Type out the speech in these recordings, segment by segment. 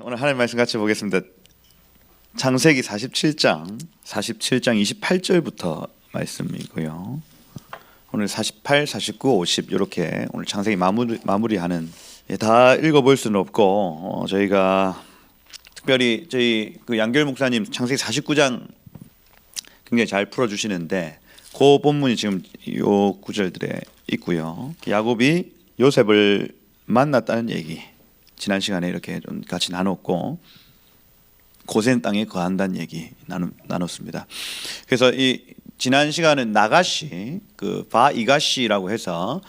오늘 하나님 말씀 같이 보겠습니다. 창세기 47장 28절부터 말씀이고요. 오늘 48, 49, 50 이렇게 오늘 창세기 마무리하는 다 읽어볼 수는 없고 저희가 특별히 저희 그 양결 목사님 창세기 49장 굉장히 잘 풀어주시는데 그 본문이 지금 요 구절들에 있고요. 야곱이 요셉을 만났다는 얘기 지난 시간에 이렇게 좀 같이 나눴고 고센 땅에 거한다는 얘기 나눴습니다. 그래서 이 지난 시간은 나가시 그 바이가시라고 해서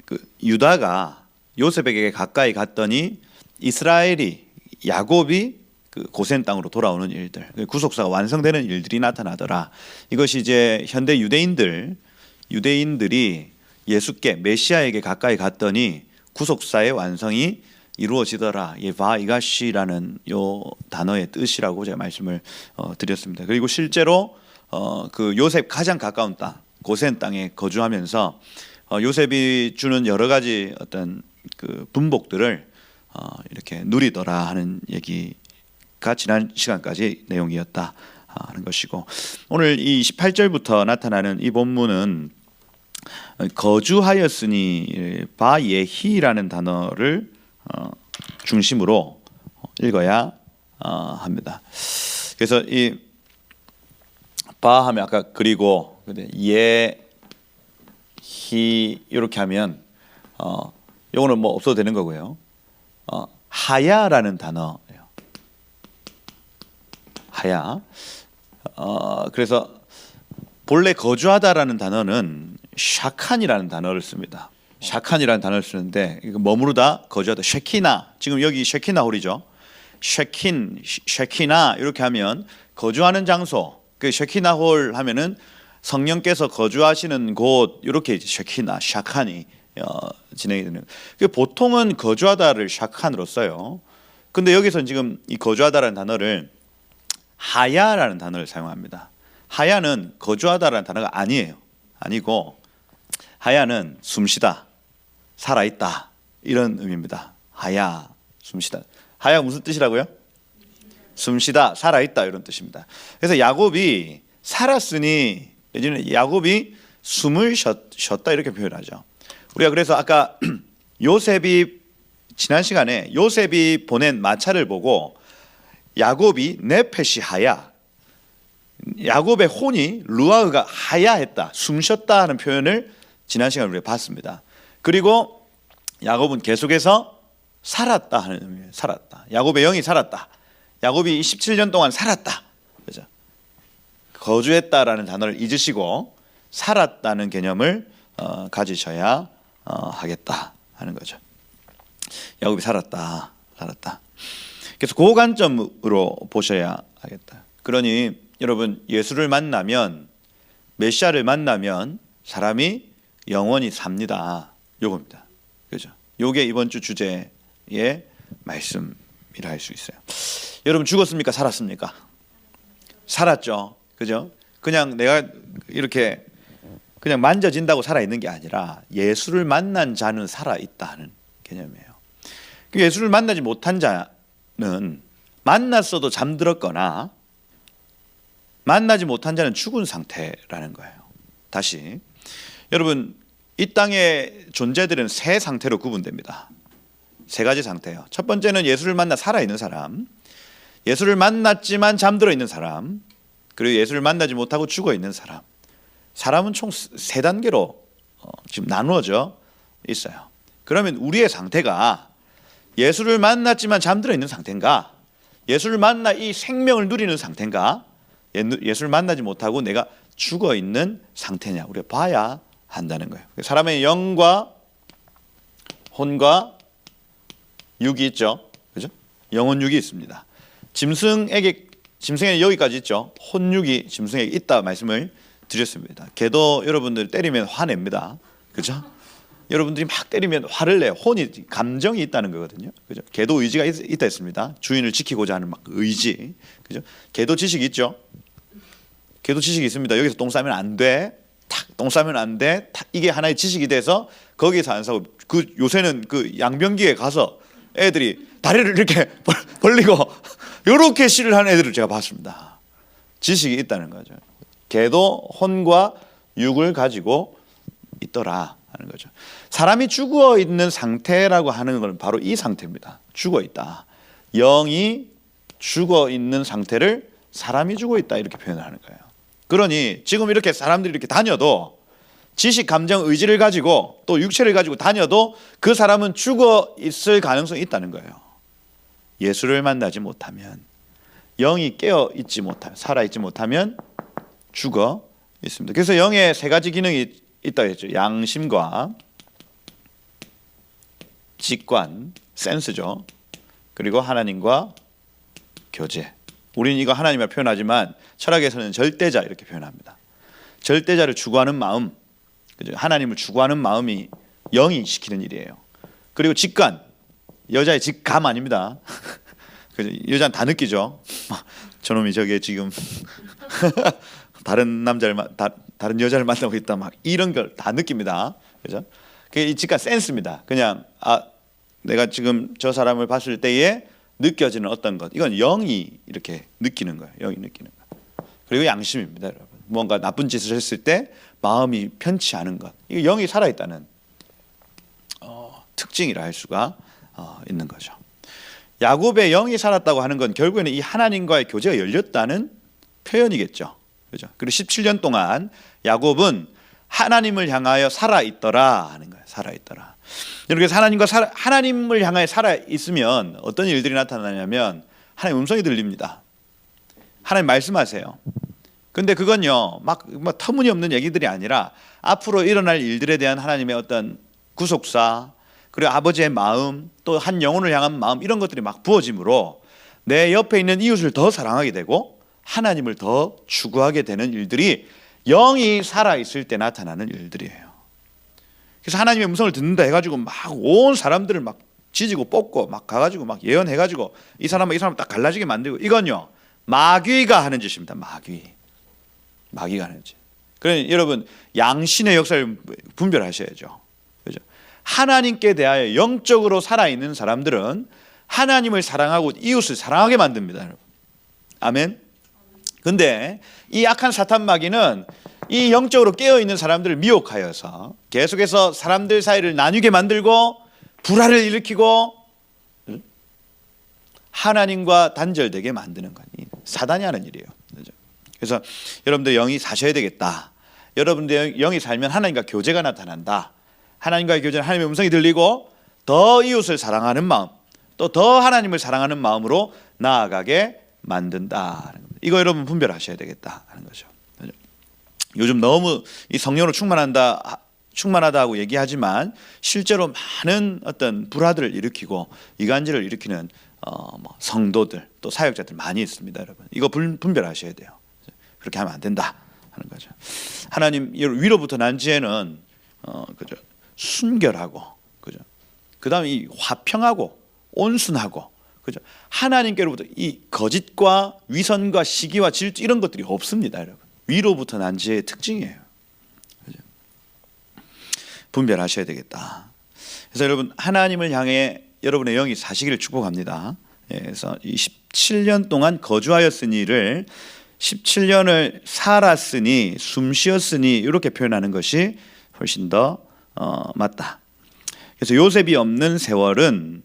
그 유다가 요셉에게 가까이 갔더니 이스라엘이 야곱이 그 고센 땅으로 돌아오는 일들, 구속사가 완성되는 일들이 나타나더라. 이것이 이제 현대 유대인들이 예수께 메시아에게 가까이 갔더니 구속사의 완성이 이루어지더라. 바이가시라는 요 단어의 뜻이라고 제가 말씀을 드렸습니다. 그리고 실제로 그 요셉 가장 가까운 땅 고센 땅에 거주하면서 요셉이 주는 여러 가지 어떤 그 분복들을 이렇게 누리더라 하는 얘기가 지난 시간까지 내용이었다 하는 것이고, 오늘 이 28절부터 나타나는 이 본문은 거주하였으니 바예히라는 단어를 중심으로 읽어야 합니다. 그래서 이 바하면 아까 그리고 예히 이렇게 하면 요거는 뭐 없어도 되는 거고요. 하야라는 단어예요. 하야. 그래서 본래 거주하다라는 단어는 샤칸이라는 단어를 씁니다. 샤칸이라는 단어를 쓰는데 머무르다 거주하다. 쉐키나, 지금 여기 쉐키나 홀이죠. 쉐키나 이렇게 하면 거주하는 장소. 그 쉐키나 홀 하면은 성령께서 거주하시는 곳, 이렇게 쉐키나 샤칸이 진행이 되는. 보통은 거주하다를 샤칸으로 써요. 근데 여기서 지금 이 거주하다라는 단어를 하야라는 단어를 사용합니다. 하야는 거주하다라는 단어가 아니고 하야는 숨쉬다, 살아있다 이런 의미입니다. 하야, 숨쉬다. 하야 무슨 뜻이라고요? 숨쉬다, 살아있다 이런 뜻입니다. 그래서 야곱이 살았으니 예전에 야곱이 숨을 쉬었다 이렇게 표현하죠. 우리가 그래서 아까 요셉이 지난 시간에 요셉이 보낸 마차를 보고 야곱이 네페시 하야, 야곱의 혼이 루아흐가 하야했다, 숨쉬었다 하는 표현을 지난 시간에 우리가 봤습니다. 그리고 야곱은 계속해서 살았다 하는 의미예요. 살았다. 야곱의 영이 살았다. 야곱이 17년 동안 살았다. 그죠? 거주했다라는 단어를 잊으시고 살았다는 개념을 가지셔야 하겠다 하는 거죠. 야곱이 살았다. 그래서 그 관점으로 보셔야 하겠다. 그러니 여러분, 예수를 만나면, 메시아를 만나면 사람이 영원히 삽니다. 요겁니다. 그죠? 요게 이번 주 주제의 말씀이라 할 수 있어요. 여러분, 죽었습니까? 살았습니까? 살았죠. 그죠? 그냥 내가 이렇게 그냥 만져진다고 살아있는 게 아니라 예수를 만난 자는 살아있다는 개념이에요. 예수를 만나지 못한 자는 만났어도 잠들었거나 만나지 못한 자는 죽은 상태라는 거예요. 다시, 여러분, 이 땅의 존재들은 세 상태로 구분됩니다. 세 가지 상태예요. 첫 번째는 예수를 만나 살아있는 사람, 예수를 만났지만 잠들어 있는 사람, 그리고 예수를 만나지 못하고 죽어 있는 사람. 사람은 총 세 단계로 지금 나누어져 있어요. 그러면 우리의 상태가 예수를 만났지만 잠들어 있는 상태인가, 예수를 만나 이 생명을 누리는 상태인가, 예수를 만나지 못하고 내가 죽어 있는 상태냐, 우리가 봐야 한다는 거예요. 사람의 영과 혼과 육이 있죠. 그죠? 영혼 육이 있습니다. 짐승에게 여기까지 있죠. 혼육이 짐승에게 있다 말씀을 드렸습니다. 개도 여러분들 때리면 화냅니다. 그죠? 여러분들이 막 때리면 화를 내요. 혼이, 감정이 있다는 거거든요. 그죠? 개도 의지가 있다 했습니다. 주인을 지키고자 하는 막 의지. 그죠? 개도 지식이 있죠. 개도 지식이 있습니다. 여기서 똥 싸면 안 돼. 똥 싸면 안 돼. 이게 하나의 지식이 돼서 거기에서 안 싸고, 그 요새는 그 양변기에 가서 애들이 다리를 이렇게 벌리고 이렇게 시를 하는 애들을 제가 봤습니다. 지식이 있다는 거죠. 개도 혼과 육을 가지고 있더라 하는 거죠. 사람이 죽어 있는 상태라고 하는 건 바로 이 상태입니다. 죽어 있다. 영이 죽어 있는 상태를 사람이 죽어 있다 이렇게 표현을 하는 거예요. 그러니 지금 이렇게 사람들이 이렇게 다녀도 지식, 감정, 의지를 가지고 또 육체를 가지고 다녀도 그 사람은 죽어 있을 가능성이 있다는 거예요. 예수를 만나지 못하면, 영이 깨어 있지 못하면, 살아 있지 못하면 죽어 있습니다. 그래서 영의 세 가지 기능이 있다고 했죠. 양심과 직관, 센스죠. 그리고 하나님과 교제. 우리는 이거 하나님을 표현하지만 철학에서는 절대자 이렇게 표현합니다. 절대자를 추구하는 마음, 하나님을 추구하는 마음이 영이 시키는 일이에요. 그리고 직관, 여자의 직감 아닙니다. 여자는 다 느끼죠. 저놈이 저게 지금 다른 남자를 다른 여자를 만나고 있다 막 이런 걸 다 느낍니다. 그죠? 그게 이 직관 센스입니다. 그냥 내가 지금 저 사람을 봤을 때에 느껴지는 어떤 것, 이건 영이 이렇게 느끼는 거예요. 영이 느끼는 거. 그리고 양심입니다, 여러분. 뭔가 나쁜 짓을 했을 때 마음이 편치 않은 것, 이게 영이 살아있다는 특징이라 할 수가 있는 거죠. 야곱의 영이 살았다고 하는 건 결국에는 이 하나님과의 교제가 열렸다는 표현이겠죠. 그죠? 그리고 17년 동안 야곱은 하나님을 향하여 살아 있더라 하는 거예요. 살아 있더라. 이렇게 하나님을 향하여 살아 있으면 어떤 일들이 나타나냐면 하나님 음성이 들립니다. 하나님 말씀하세요. 근데 그건요 막 터무니없는 얘기들이 아니라 앞으로 일어날 일들에 대한 하나님의 어떤 구속사, 그리고 아버지의 마음, 또 한 영혼을 향한 마음, 이런 것들이 막 부어짐으로 내 옆에 있는 이웃을 더 사랑하게 되고 하나님을 더 추구하게 되는 일들이 영이 살아있을 때 나타나는 일들이에요. 그래서 하나님의 음성을 듣는다 해가지고 막 온 사람들을 막 지지고 뽑고 막 가가지고 막 예언해가지고 이 사람과 이 사람 딱 갈라지게 만들고, 이건요 마귀가 하는 짓입니다. 마귀가 하는 짓. 그러니 여러분 양신의 역사를 분별하셔야죠. 그죠? 하나님께 대하여 영적으로 살아있는 사람들은 하나님을 사랑하고 이웃을 사랑하게 만듭니다, 여러분. 아멘. 근데 이 악한 사탄 마귀는 이 영적으로 깨어있는 사람들을 미혹하여서 계속해서 사람들 사이를 나뉘게 만들고 불화를 일으키고 하나님과 단절되게 만드는 건 사단이 하는 일이에요. 그래서 여러분들 영이 사셔야 되겠다. 여러분들 영이 살면 하나님과 교제가 나타난다. 하나님과의 교제는 하나님의 음성이 들리고 더 이웃을 사랑하는 마음, 또 더 하나님을 사랑하는 마음으로 나아가게 만든다. 이거 여러분 분별하셔야 되겠다 하는 거죠. 요즘 너무 이 성령으로 충만하다고 얘기하지만 실제로 많은 어떤 불화들을 일으키고 이간질을 일으키는 성도들, 또 사역자들 많이 있습니다, 여러분. 이거 분별하셔야 돼요. 그렇게 하면 안 된다 하는 거죠. 하나님 위로부터 난 지혜는 그죠? 순결하고, 그죠? 그다음에 이 화평하고 온순하고, 그죠? 하나님께로부터 이 거짓과 위선과 시기와 질투 이런 것들이 없습니다, 여러분. 위로부터 난 지혜의 특징이에요. 그죠? 분별하셔야 되겠다. 그래서 여러분 하나님을 향해 여러분의 영이 사시기를 축복합니다. 그래서 이 17년 동안 거주하였으니를 17년을 살았으니 숨쉬었으니 이렇게 표현하는 것이 훨씬 더 맞다. 그래서 요셉이 없는 세월은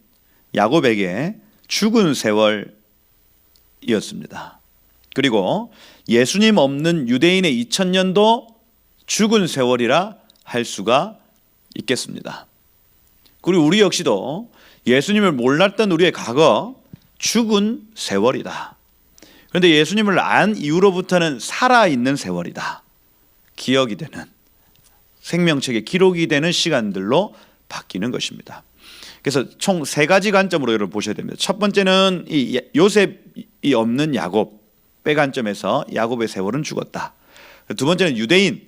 야곱에게 죽은 세월이었습니다. 그리고 예수님 없는 유대인의 2000년도 죽은 세월이라 할 수가 있겠습니다. 그리고 우리 역시도 예수님을 몰랐던 우리의 과거 죽은 세월이다. 그런데 예수님을 안 이후로부터는 살아있는 세월이다. 기억이 되는, 생명책에 기록이 되는 시간들로 바뀌는 것입니다. 그래서 총 세 가지 관점으로 여러분 보셔야 됩니다. 첫 번째는 이 요셉이 없는 야곱의 관점에서 야곱의 세월은 죽었다. 두 번째는 유대인,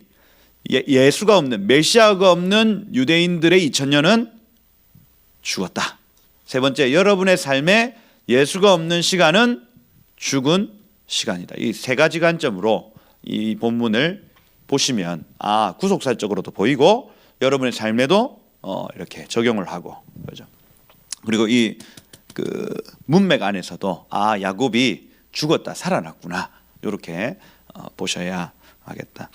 예수가 없는, 메시아가 없는 유대인들의 2000년은 죽었다. 세 번째, 여러분의 삶에 예수가 없는 시간은 죽은 시간이다. 이 세 가지 관점으로 이 본문을 보시면 구속사적으로도 보이고 여러분의 삶에도 이렇게 적용을 하고, 그렇죠? 그리고 이 그 문맥 안에서도 아 야곱이 죽었다 살아났구나 이렇게 보셔야 하겠다.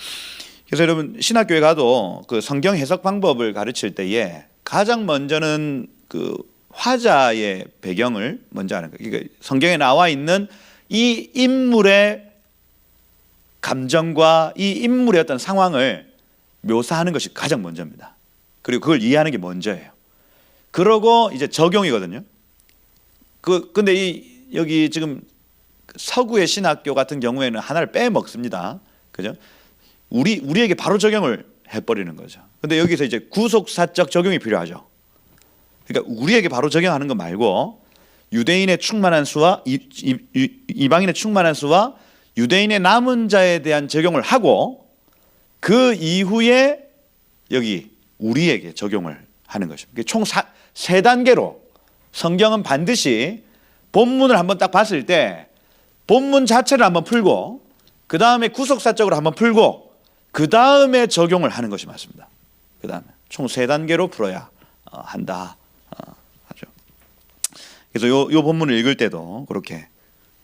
그래서 여러분 신학교에 가도 그 성경 해석 방법을 가르칠 때에 가장 먼저는 그 화자의 배경을 먼저 하는 거예요. 그러니까 성경에 나와 있는 이 인물의 감정과 이 인물의 어떤 상황을 묘사하는 것이 가장 먼저입니다. 그리고 그걸 이해하는 게 먼저예요. 그러고 이제 적용이거든요. 근데 여기 지금 서구의 신학교 같은 경우에는 하나를 빼먹습니다. 그죠? 우리에게 바로 적용을 해버리는 거죠. 근데 여기서 이제 구속사적 적용이 필요하죠. 그러니까 우리에게 바로 적용하는 거 말고 유대인의 충만한 수와 이방인의 충만한 수와 유대인의 남은 자에 대한 적용을 하고 그 이후에 여기 우리에게 적용을 하는 것입니다. 총 세 단계로 성경은 반드시 본문을 한번 딱 봤을 때 본문 자체를 한번 풀고 그 다음에 구속사적으로 한번 풀고 그 다음에 적용을 하는 것이 맞습니다. 그 다음에 총 세 단계로 풀어야 한다 하죠. 그래서 요 본문을 읽을 때도 그렇게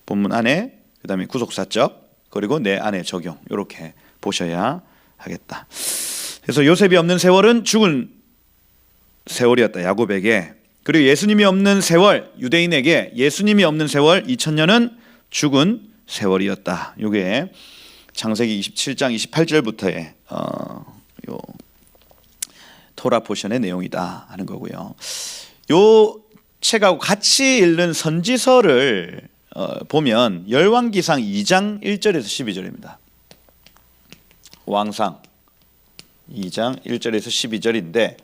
본문 안에 그 다음에 구속사적 그리고 내 안에 적용 이렇게 보셔야 하겠다. 그래서 요셉이 없는 세월은 죽은 세월이었다 야곱에게. 그리고 예수님이 없는 세월 유대인에게 예수님이 없는 세월 2000년은 죽은 세월이었다. 이게 창세기 27장 28절부터의 요 토라 포션의 내용이다 하는 거고요. 요 책하고 같이 읽는 선지서를 보면 열왕기상 2장 1절에서 12절입니다. 왕상 2장 1절에서 12절인데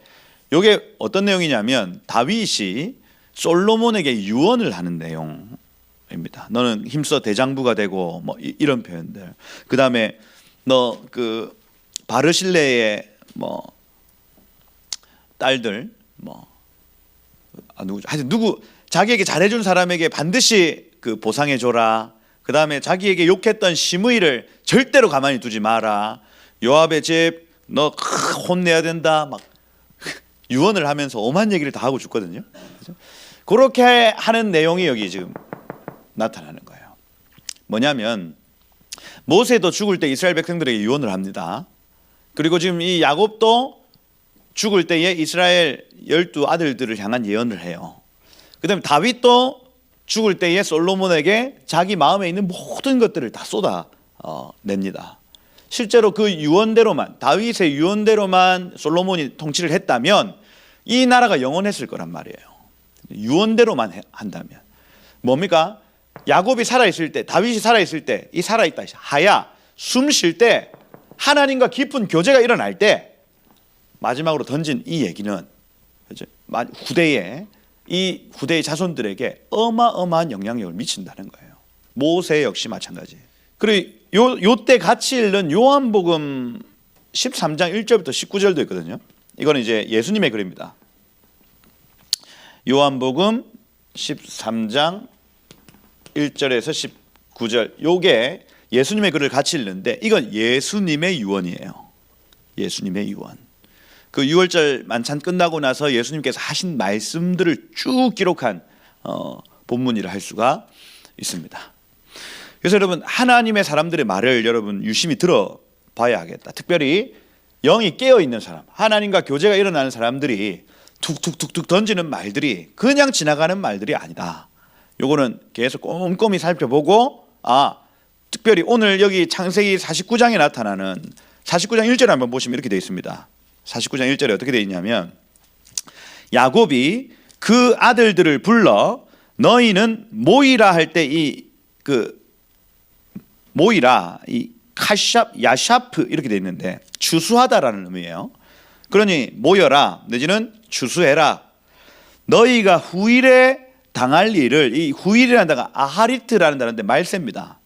이게 어떤 내용이냐면 다윗이 솔로몬에게 유언을 하는 내용입니다. 너는 힘써 대장부가 되고 뭐 이런 표현들. 그 다음에 너 그 바르실레의 뭐 딸들 누구 자기에게 잘해준 사람에게 반드시 그 보상해 줘라. 그 다음에 자기에게 욕했던 시므이를 절대로 가만히 두지 마라. 요압의 집 너 혼내야 된다. 막 유언을 하면서 오만 얘기를 다 하고 죽거든요. 그렇죠? 그렇게 하는 내용이 여기 지금 나타나는 거예요. 뭐냐면 모세도 죽을 때 이스라엘 백성들에게 유언을 합니다. 그리고 지금 이 야곱도 죽을 때에 이스라엘 12 아들들을 향한 예언을 해요. 그 다음에 다윗도 죽을 때에 솔로몬에게 자기 마음에 있는 모든 것들을 다 쏟아냅니다. 실제로 그 유언대로만 다윗의 유언대로만 솔로몬이 통치를 했다면 이 나라가 영원했을 거란 말이에요. 유언대로만 한다면 뭡니까? 야곱이 살아있을 때 다윗이 살아있을 때 이 살아있다 하야 숨 쉴 때 하나님과 깊은 교제가 일어날 때 마지막으로 던진 이 얘기는 후대의 자손들에게 어마어마한 영향력을 미친다는 거예요. 모세 역시 마찬가지예요. 그리고 요때 같이 읽는 요한복음 13장 1절부터 19절도 있거든요. 이거는 이제 예수님의 글입니다. 요한복음 13장 1절에서 19절 요게 예수님의 글을 같이 읽는데 이건 예수님의 유언이에요. 예수님의 유언. 그 6월절 만찬 끝나고 나서 예수님께서 하신 말씀들을 쭉 기록한 본문이라 할 수가 있습니다. 그래서 여러분 하나님의 사람들의 말을 여러분 유심히 들어봐야 하겠다. 특별히 영이 깨어있는 사람, 하나님과 교제가 일어나는 사람들이 툭툭툭툭 던지는 말들이 그냥 지나가는 말들이 아니다. 요거는 계속 꼼꼼히 살펴보고 특별히 오늘 여기 창세기 49장에 나타나는 49장 1절을 한번 보시면 이렇게 되어 있습니다. 49장 1절에 어떻게 되어 있냐면 야곱이 그 아들들을 불러 너희는 모이라 할 때 모이라 이 카샵 야샤프 이렇게 되어 있는데 추수하다라는 의미예요. 그러니 모여라 내지는 추수해라. 너희가 후일에 당할 일을 이 후일이라는 단어가 아하리트라는 단어인데 말세입니다.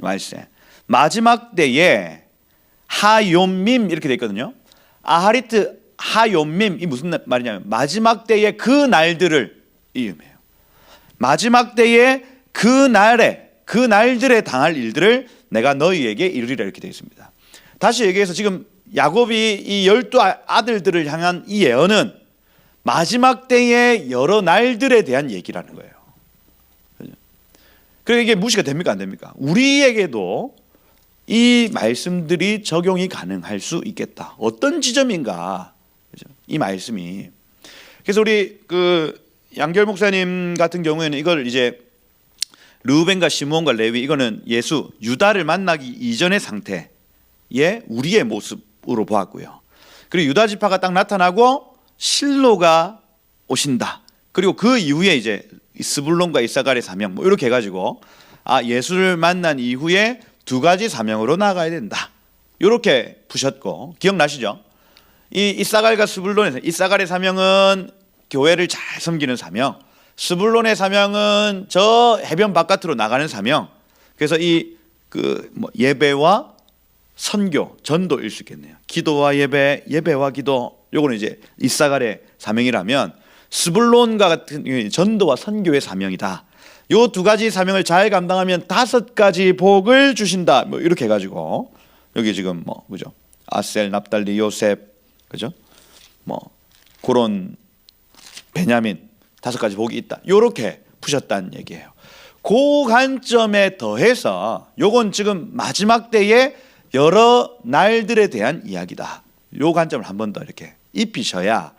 말세. 마지막 때에 하욤밈 이렇게 되어 있거든요. 아하리트 하욤밈 이 무슨 말이냐면 마지막 때에 그 날들을 이음해요. 마지막 때에 그 날들에 당할 일들을 내가 너희에게 이르리라 이렇게 되어 있습니다. 다시 얘기해서 지금 야곱이 이 12 아들들을 향한 이 예언은 마지막 때의 여러 날들에 대한 얘기라는 거예요. 그러니까 이게 무시가 됩니까 안 됩니까? 우리에게도 이 말씀들이 적용이 가능할 수 있겠다. 어떤 지점인가? 이 말씀이. 그래서 우리 그 양결 목사님 같은 경우에는 이걸 이제 르우벤과 시므온과 레위, 이거는 예수 유다를 만나기 이전의 상태의 우리의 모습으로 보았고요. 그리고 유다 지파가 딱 나타나고 실로가 오신다. 그리고 그 이후에 이제 스불론과 이사갈의 사명 뭐 이렇게 해가지고 예수를 만난 이후에 두 가지 사명으로 나가야 된다. 이렇게 푸셨고, 기억나시죠? 이 이사갈과 스불론에서 이사갈의 사명은 교회를 잘 섬기는 사명, 스불론의 사명은 저 해변 바깥으로 나가는 사명. 그래서 이 그 뭐 예배와 선교, 전도일 수 있겠네요. 기도와 예배, 예배와 기도. 요거는 이제 이사갈의 사명이라면 스불론과 같은 전도와 선교의 사명이다. 요 두 가지 사명을 잘 감당하면 5가지 복을 주신다. 뭐 이렇게 해가지고 여기 지금 뭐 그죠? 아셀, 납달리, 요셉, 그죠? 뭐 그런 베냐민 5가지 복이 있다. 요렇게 푸셨다는 얘기예요. 그 관점에 더해서 요건 지금 마지막 때의 여러 날들에 대한 이야기다. 요 관점을 한 번 더 이렇게 입히셔야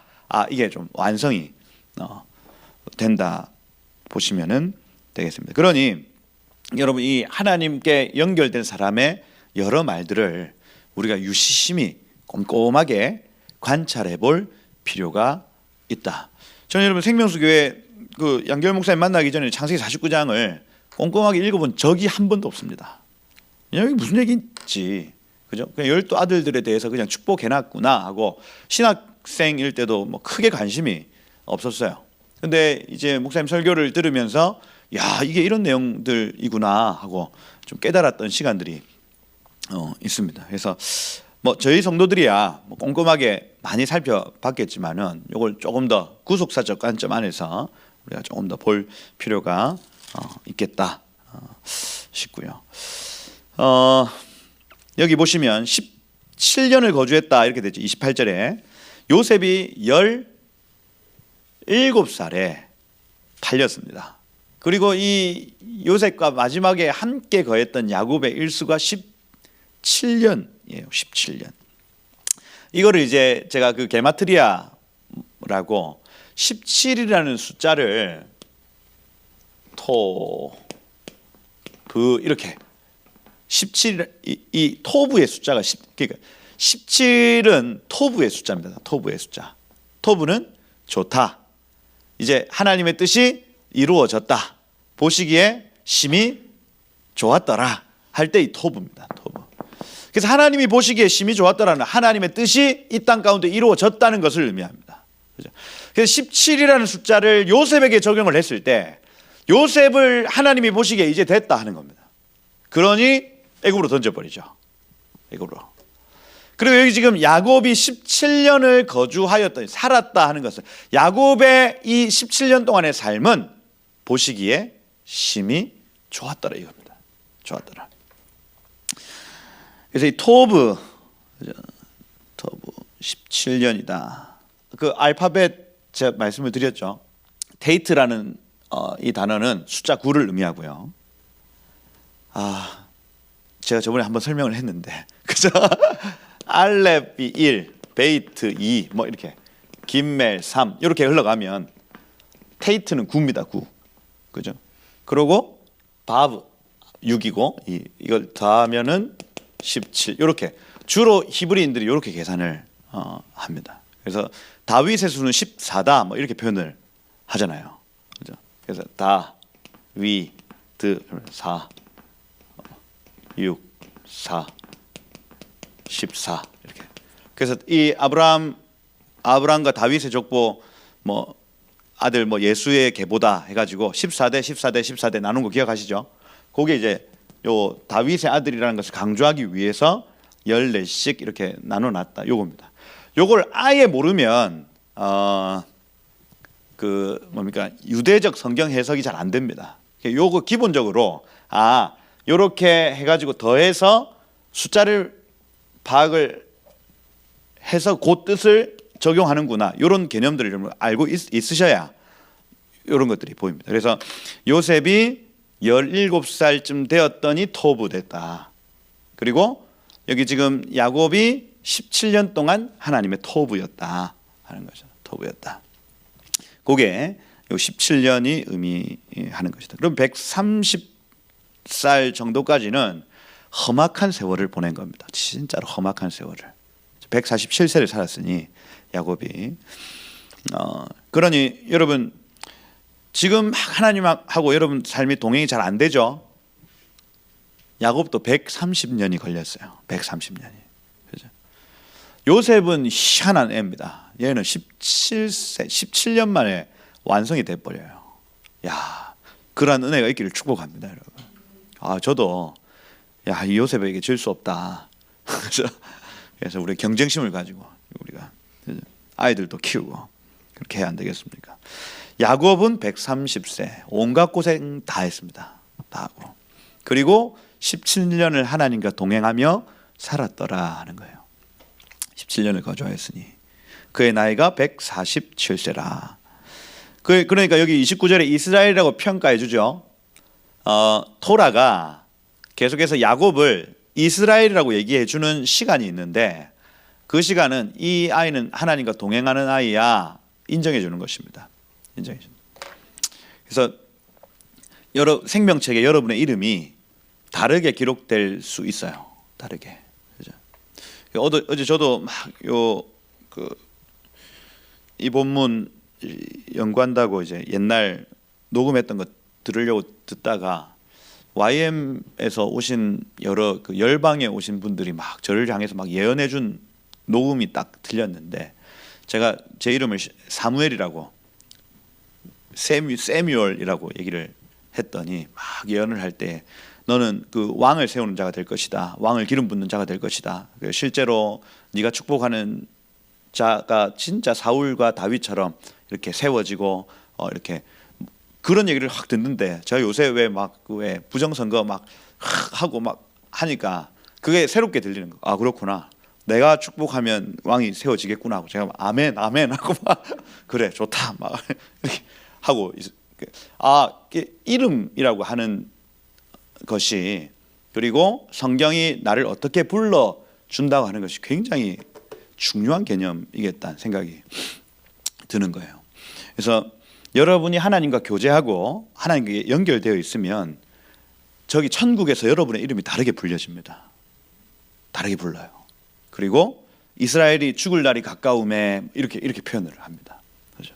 이게 좀 완성이 된다 보시면은 되겠습니다. 그러니 여러분, 이 하나님께 연결된 사람의 여러 말들을 우리가 유시심히 꼼꼼하게 관찰해 볼 필요가 있다. 저는 여러분 생명수교회 그 양결 목사님 만나기 전에 창세기 49장을 꼼꼼하게 읽어본 적이 한 번도 없습니다. 여기 무슨 얘기인지, 그죠? 그냥 12 아들들에 대해서 그냥 축복해놨구나 하고 신학생일 때도 뭐 크게 관심이 없었어요. 근데 이제 목사님 설교를 들으면서 야, 이게 이런 내용들이구나 하고 좀 깨달았던 시간들이 있습니다. 그래서 뭐 저희 성도들이야 뭐 꼼꼼하게 많이 살펴봤겠지만은 이걸 조금 더 구속사적 관점 안에서 우리가 조금 더 볼 필요가 있겠다 싶고요. 여기 보시면 17년을 거주했다 이렇게 되죠. 28절에 요셉이 17살에 팔렸습니다. 그리고 이 요셉과 마지막에 함께 거했던 야곱의 일수가 17년이에요. 17년. 이거를 이제 제가 그 게마트리아라고 17이라는 숫자를 이렇게 17, 이 토부의 숫자가 그러니까 17은 토부의 숫자입니다. 토부의 숫자. 토부는 좋다. 이제 하나님의 뜻이 이루어졌다. 보시기에 심히 좋았더라 할 때 이 토부입니다. 토부. 그래서 하나님이 보시기에 심히 좋았더라는 하나님의 뜻이 이 땅 가운데 이루어졌다는 것을 의미합니다. 그래서 17이라는 숫자를 요셉에게 적용을 했을 때 요셉을 하나님이 보시기에 이제 됐다 하는 겁니다. 그러니 애굽으로 던져버리죠. 애굽으로. 그리고 여기 지금 야곱이 17년을 거주하였더니 살았다 하는 것은 야곱의 이 17년 동안의 삶은 보시기에 심히 좋았더라 이겁니다. 좋았더라. 그래서 이 토브 17년이다. 그 알파벳 제가 말씀을 드렸죠. 데이트라는 이 단어는 숫자 9를 의미하고요. 제가 저번에 한번 설명을 했는데 그죠? 알렙이 1, 베이트 2, 뭐 이렇게 김멜 3 이렇게 흘러가면 테이트는 9입니다. 9. 그죠? 그리고 바브 6이고 이걸 더하면은 17 이렇게 주로 히브리인들이 이렇게 계산을 합니다. 그래서 다윗의 수는 14다 뭐 이렇게 표현을 하잖아요. 그죠? 그래서 다윗 4 6 4 14 이렇게. 그래서 이 아브라함과 다윗의 족보 뭐 아들 뭐 예수의 계보다 해가지고 14대 14대 14대 나눈 거 기억하시죠? 그게 이제 요 다윗의 아들이라는 것을 강조하기 위해서 14씩 이렇게 나눠놨다 요겁니다. 요걸 아예 모르면 그 뭡니까 유대적 성경 해석이 잘 안 됩니다. 요거 기본적으로 요렇게 해가지고 더해서 숫자를 파악을 해서 그 뜻을 적용하는구나. 이런 개념들을 좀 알고 있으셔야 이런 것들이 보입니다. 그래서 요셉이 17살쯤 되었더니 토부됐다. 그리고 여기 지금 야곱이 17년 동안 하나님의 토부였다 하는 거죠. 토부였다. 그게 요 17년이 의미하는 것이다. 그럼 130살 정도까지는 험악한 세월을 보낸 겁니다. 진짜로 험악한 세월을. 147세를 살았으니 야곱이 그러니 여러분 지금 하나님하고 여러분 삶이 동행이 잘 안 되죠. 야곱도 130년이 걸렸어요. 130년이. 그죠? 요셉은 희한한 애입니다. 얘는 17세, 17년 만에 완성이 돼 버려요. 야, 그러한 은혜가 있기를 축복합니다, 여러분. 저도 이 요셉에게 질 수 없다. 그래서 우리 경쟁심을 가지고 우리가 아이들도 키우고 그렇게 해야 안 되겠습니까? 야곱은 130세 온갖 고생 다 했습니다. 다 하고 그리고 17년을 하나님과 동행하며 살았더라 하는 거예요. 17년을 거주하였으니 그의 나이가 147세라. 그러니까 여기 29절에 이스라엘이라고 평가해 주죠. 토라가 계속해서 야곱을 이스라엘이라고 얘기해 주는 시간이 있는데 그 시간은 이 아이는 하나님과 동행하는 아이야 인정해 주는 것입니다. 인정해 줍니다. 그래서 생명책에 여러분의 이름이 다르게 기록될 수 있어요. 다르게. 그죠? 어제 저도 막 이 본문 연구한다고 이제 옛날 녹음했던 거 들으려고 듣다가 YM에서 오신 여러 열방에 오신 분들이 막 저를 향해서 막 예언해 준 녹음이 딱 들렸는데 제가 제 이름을 사무엘이라고 세뮤얼이라고 얘기를 했더니 막 예언을 할 때 너는 그 왕을 세우는 자가 될 것이다. 왕을 기름 붓는 자가 될 것이다. 실제로 네가 축복하는 자가 진짜 사울과 다윗처럼 이렇게 세워지고 이렇게 그런 얘기를 확 듣는데 제가 요새 왜 부정선거 막 하고 막 하니까 그게 새롭게 들리는 거. 그렇구나. 내가 축복하면 왕이 세워지겠구나 하고 제가 아멘 아멘 하고 막 그래 좋다 막 이렇게 하고 이름이라고 하는 것이 그리고 성경이 나를 어떻게 불러 준다고 하는 것이 굉장히 중요한 개념이겠다는 생각이 드는 거예요. 그래서 여러분이 하나님과 교제하고 하나님께 연결되어 있으면 저기 천국에서 여러분의 이름이 다르게 불려집니다. 다르게 불러요. 그리고 이스라엘이 죽을 날이 가까움에 이렇게 표현을 합니다. 그렇죠?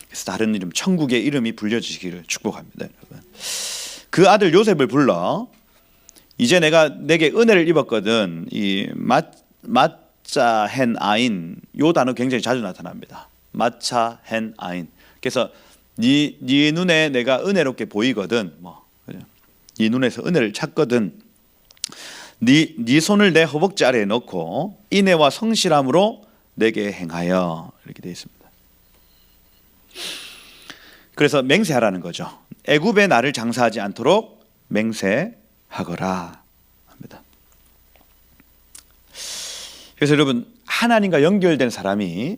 그래서 다른 이름 천국의 이름이 불려지기를 축복합니다, 여러분. 그 아들 요셉을 불러 이제 내가 내게 은혜를 입었거든. 이 마차 헨 아인 요 단어 굉장히 자주 나타납니다. 마차 헨 아인. 그래서 네 눈에 내가 은혜롭게 보이거든. 네 눈에서 은혜를 찾거든. 네 손을 내 허벅지 아래에 넣고 인애와 성실함으로 내게 행하여 이렇게 되어 있습니다. 그래서 맹세하라는 거죠. 애굽에 나를 장사하지 않도록 맹세하거라 합니다. 그래서 여러분 하나님과 연결된 사람이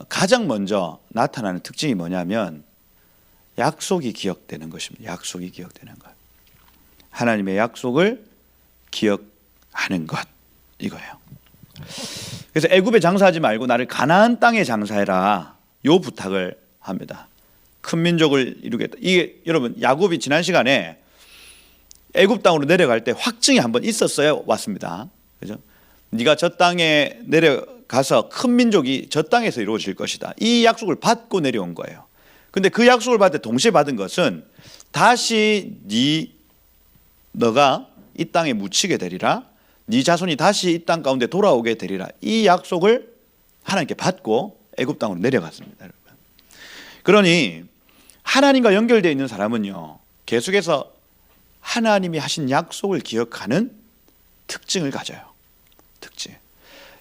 가장 먼저 나타나는 특징이 뭐냐면 약속이 기억되는 것입니다. 약속이 기억되는 것. 하나님의 약속을 기억하는 것 이거예요. 그래서 애굽에 장사하지 말고 나를 가나안 땅에 장사해라. 요 부탁을 합니다. 큰 민족을 이루겠다. 이게 여러분 야곱이 지난 시간에 애굽 땅으로 내려갈 때 확증이 한번 있었어요. 왔습니다. 그죠? 네가 저 땅에 내려가서 큰 민족이 저 땅에서 이루어질 것이다. 이 약속을 받고 내려온 거예요. 근데 그 약속을 받을 때 동시에 받은 것은 다시 너가 이 땅에 묻히게 되리라. 네 자손이 다시 이 땅 가운데 돌아오게 되리라. 이 약속을 하나님께 받고 애굽 땅으로 내려갔습니다, 여러분. 그러니 하나님과 연결되어 있는 사람은요, 계속해서 하나님이 하신 약속을 기억하는 특징을 가져요. 특징.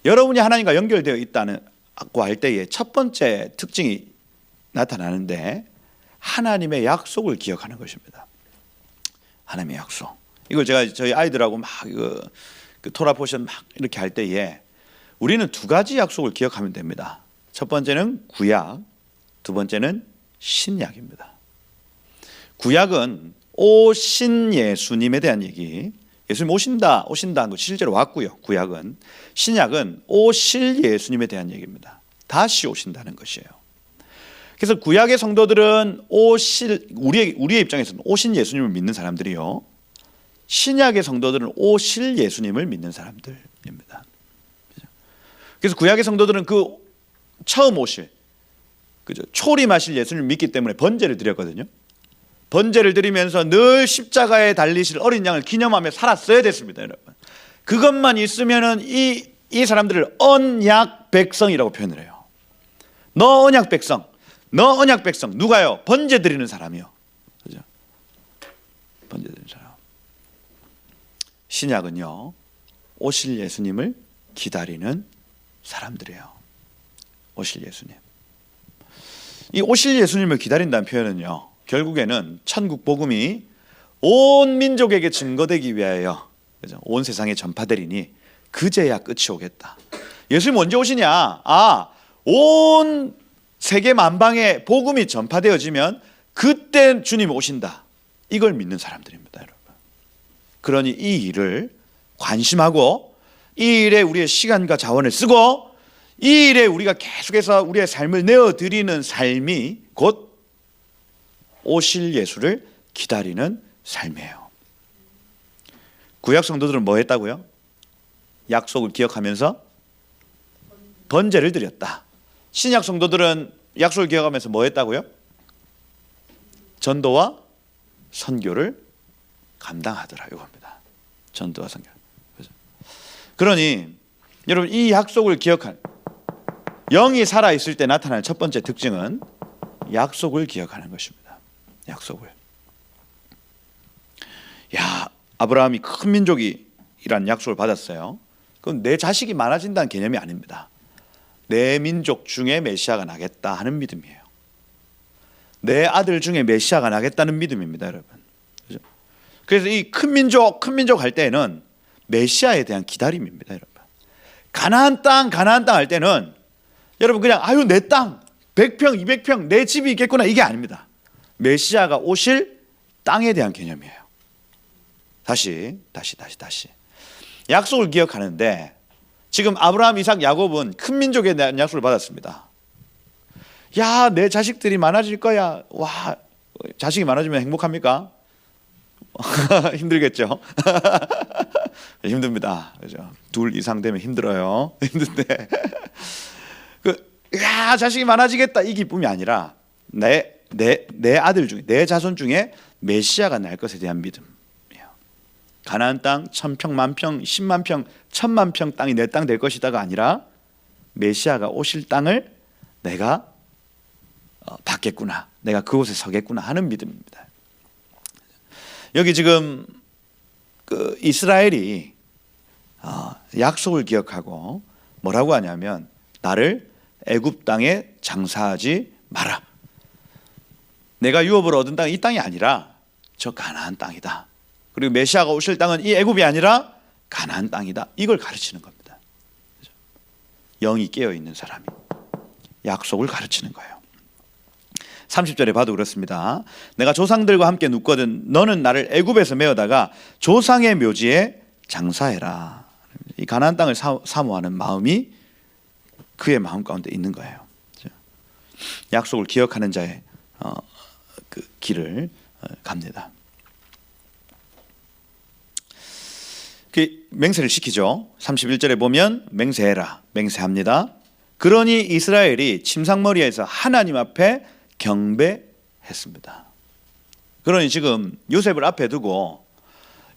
여러분이 하나님과 연결되어 있다고 할 때에 첫 번째 특징이 나타나는데 하나님의 약속을 기억하는 것입니다. 하나님의 약속. 이걸 제가 저희 아이들하고 막 토라 포션 막 이렇게 할 때에 우리는 두 가지 약속을 기억하면 됩니다. 첫 번째는 구약, 두 번째는 신약입니다. 구약은 오신 예수님에 대한 얘기, 예수님 오신다 하는 거 실제로 왔고요. 구약은. 신약은 오실 예수님에 대한 얘기입니다. 다시 오신다는 것이에요. 그래서 구약의 성도들은 우리의 입장에서는 오신 예수님을 믿는 사람들이요, 신약의 성도들은 오실 예수님을 믿는 사람들입니다. 그래서 구약의 성도들은 그 처음 오실, 그죠, 초림하실 예수님을 믿기 때문에 번제를 드렸거든요. 번제를 드리면서 늘 십자가에 달리실 어린 양을 기념하며 살았어야 됐습니다, 여러분. 그것만 있으면은 이 사람들을 언약 백성이라고 표현을 해요. 너 언약 백성, 너 언약 백성. 누가요? 번제 드리는 사람이요. 그죠? 번제 드리는 사람. 신약은요, 오실 예수님을 기다리는 사람들이에요. 오실 예수님. 이 오실 예수님을 기다린다는 표현은요, 결국에는 천국 복음이 온 민족에게 증거되기 위하여, 그죠? 온 세상에 전파되리니 그제야 끝이 오겠다. 예수님 언제 오시냐? 온 세계 만방에 복음이 전파되어지면 그때 주님 오신다. 이걸 믿는 사람들입니다, 여러분. 그러니 이 일을 관심하고 이 일에 우리의 시간과 자원을 쓰고 이 일에 우리가 계속해서 우리의 삶을 내어드리는 삶이 곧 오실 예수를 기다리는 삶이에요. 구약 성도들은 뭐 했다고요? 약속을 기억하면서 번제를 드렸다. 신약 성도들은 약속을 기억하면서 뭐 했다고요? 전도와 선교를 감당하더라, 이겁니다. 전도와 선교. 그러니 여러분, 이 약속을 기억한, 영이 살아있을 때 나타나는 첫 번째 특징은 약속을 기억하는 것입니다. 약속을. 아브라함이 큰 민족이란 약속을 받았어요. 그건 내 자식이 많아진다는 개념이 아닙니다. 내 민족 중에 메시아가 나겠다 하는 믿음이에요. 내 아들 중에 메시아가 나겠다는 믿음입니다, 여러분. 그죠? 그래서 이 큰 민족 할 때는 메시아에 대한 기다림입니다, 여러분. 가나안 땅 할 때는 여러분 그냥 내 땅 100평, 200평 내 집이 있겠구나, 이게 아닙니다. 메시아가 오실 땅에 대한 개념이에요. 다시. 약속을 기억하는데 지금 아브라함, 이삭, 야곱은 큰 민족에 대한 약속을 받았습니다. 내 자식들이 많아질 거야. 자식이 많아지면 행복합니까? 힘들겠죠. 힘듭니다. 그죠? 2 이상 되면 힘들어요. 힘든데 자식이 많아지겠다, 이 기쁨이 아니라 내 아들 중에, 내 자손 중에 메시아가 날 것에 대한 믿음이에요. 가나안 땅 1000평, 10,000평, 100,000평, 10,000,000평 땅이 내 땅 될 것이다가 아니라 메시아가 오실 땅을 내가 받겠구나, 내가 그곳에 서겠구나 하는 믿음입니다. 여기 지금 이스라엘이 약속을 기억하고 뭐라고 하냐면, 나를 애굽 땅에 장사하지 마라. 내가 유업을 얻은 땅이 이 땅이 아니라 저 가나안 땅이다. 그리고 메시아가 오실 땅은 이 애굽이 아니라 가나안 땅이다. 이걸 가르치는 겁니다. 영이 깨어있는 사람이 약속을 가르치는 거예요. 30절에 봐도 그렇습니다. 내가 조상들과 함께 눕거든 너는 나를 애굽에서 메어다가 조상의 묘지에 장사해라. 이 가나안 땅을 사모하는 마음이 그의 마음 가운데 있는 거예요. 약속을 기억하는 자의 그 길을 갑니다. 그 맹세를 시키죠. 31절에 보면 맹세해라, 맹세합니다. 그러니 이스라엘이 침상머리에서 하나님 앞에 경배했습니다. 그러니 지금 요셉을 앞에 두고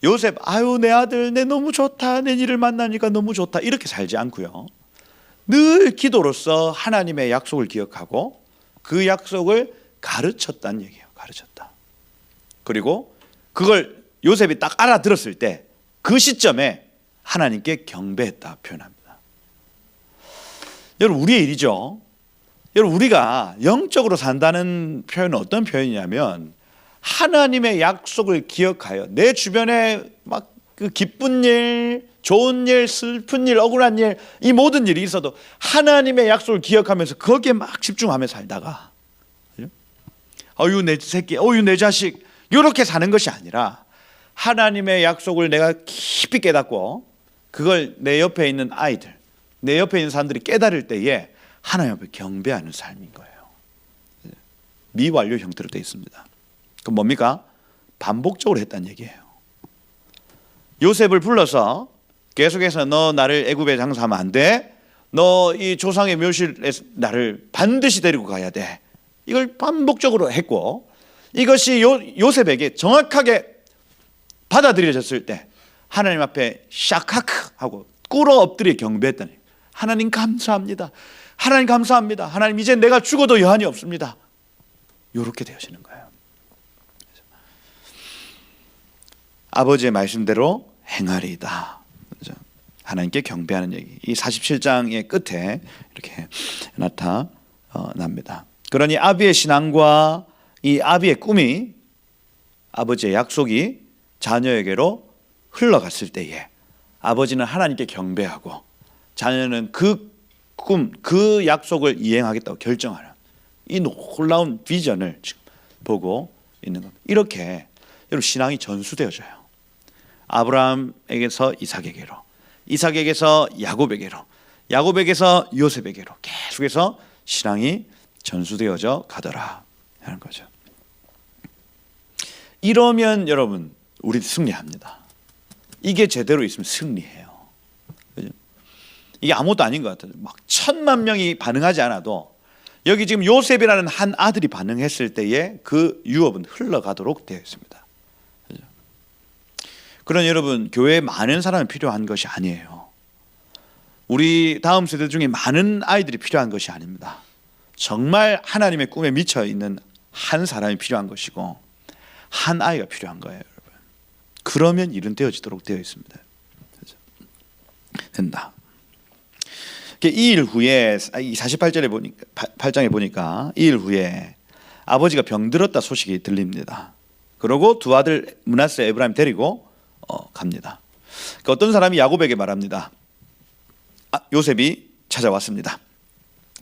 요셉, 내 아들, 내 너무 좋다, 내 일을 만나니까 너무 좋다, 이렇게 살지 않고요, 늘 기도로서 하나님의 약속을 기억하고 그 약속을 가르쳤다는 얘기예요. 가르쳤다. 그리고 그걸 요셉이 딱 알아들었을 때 그 시점에 하나님께 경배했다 표현합니다. 여러분, 우리의 일이죠. 여러분, 우리가 영적으로 산다는 표현은 어떤 표현이냐면, 하나님의 약속을 기억하여 내 주변에 막 그 기쁜 일, 좋은 일, 슬픈 일, 억울한 일, 이 모든 일이 있어도 하나님의 약속을 기억하면서 거기에 막 집중하며 살다가 어유 내 새끼, 어유 내 자식 이렇게 사는 것이 아니라 하나님의 약속을 내가 깊이 깨닫고 그걸 내 옆에 있는 아이들, 내 옆에 있는 사람들이 깨달을 때에 하나님 앞에 경배하는 삶인 거예요. 미완료 형태로 되어 있습니다. 그럼 뭡니까? 반복적으로 했다는 얘기예요. 요셉을 불러서 계속해서 너 나를 애굽에 장사하면 안 돼. 너 이 조상의 묘실에 나를 반드시 데리고 가야 돼. 이걸 반복적으로 했고 이것이 요셉에게 정확하게 받아들여졌을 때 하나님 앞에 샤카크 하고 꿇어 엎드려 경배했다니. 하나님 감사합니다. 하나님 감사합니다. 하나님 이제 내가 죽어도 여한이 없습니다. 이렇게 되어지는 거예요. 아버지의 말씀대로 행하리이다. 하나님께 경배하는 얘기. 이 47장의 끝에 이렇게 나타납니다. 그러니 아비의 신앙과 이 아비의 꿈이 아버지의 약속이 자녀에게로 흘러갔을 때에 아버지는 하나님께 경배하고 자녀는 그 꿈, 그 약속을 이행하겠다고 결정하는 이 놀라운 비전을 지금 보고 있는 겁니다. 이렇게 여러분 신앙이 전수되어져요. 아브라함에게서 이삭에게로, 이삭에게서 야곱에게로, 야곱에게서 요셉에게로 계속해서 신앙이 전수되어져 가더라 하는 거죠. 이러면 여러분 우리 승리합니다. 이게 제대로 있으면 승리해요. 그죠? 이게 아무것도 아닌 것 같아요. 막 1000만 명이 반응하지 않아도 여기 지금 요셉이라는 한 아들이 반응했을 때에 그 유업은 흘러가도록 되어 있습니다. 그죠? 그러니 여러분 교회에 많은 사람이 필요한 것이 아니에요. 우리 다음 세대 중에 많은 아이들이 필요한 것이 아닙니다. 정말 하나님의 꿈에 미쳐 있는 한 사람이 필요한 것이고 한 아이가 필요한 거예요, 여러분. 그러면 일은 되어지도록 되어 있습니다. 그렇죠? 된다. 이 일 후에 48절에 보니까 8장에 보니까 이 일 후에 아버지가 병들었다 소식이 들립니다. 그러고 두 아들 므낫세, 에브라임 데리고 갑니다. 그러니까 어떤 사람이 야곱에게 말합니다. 요셉이 찾아왔습니다.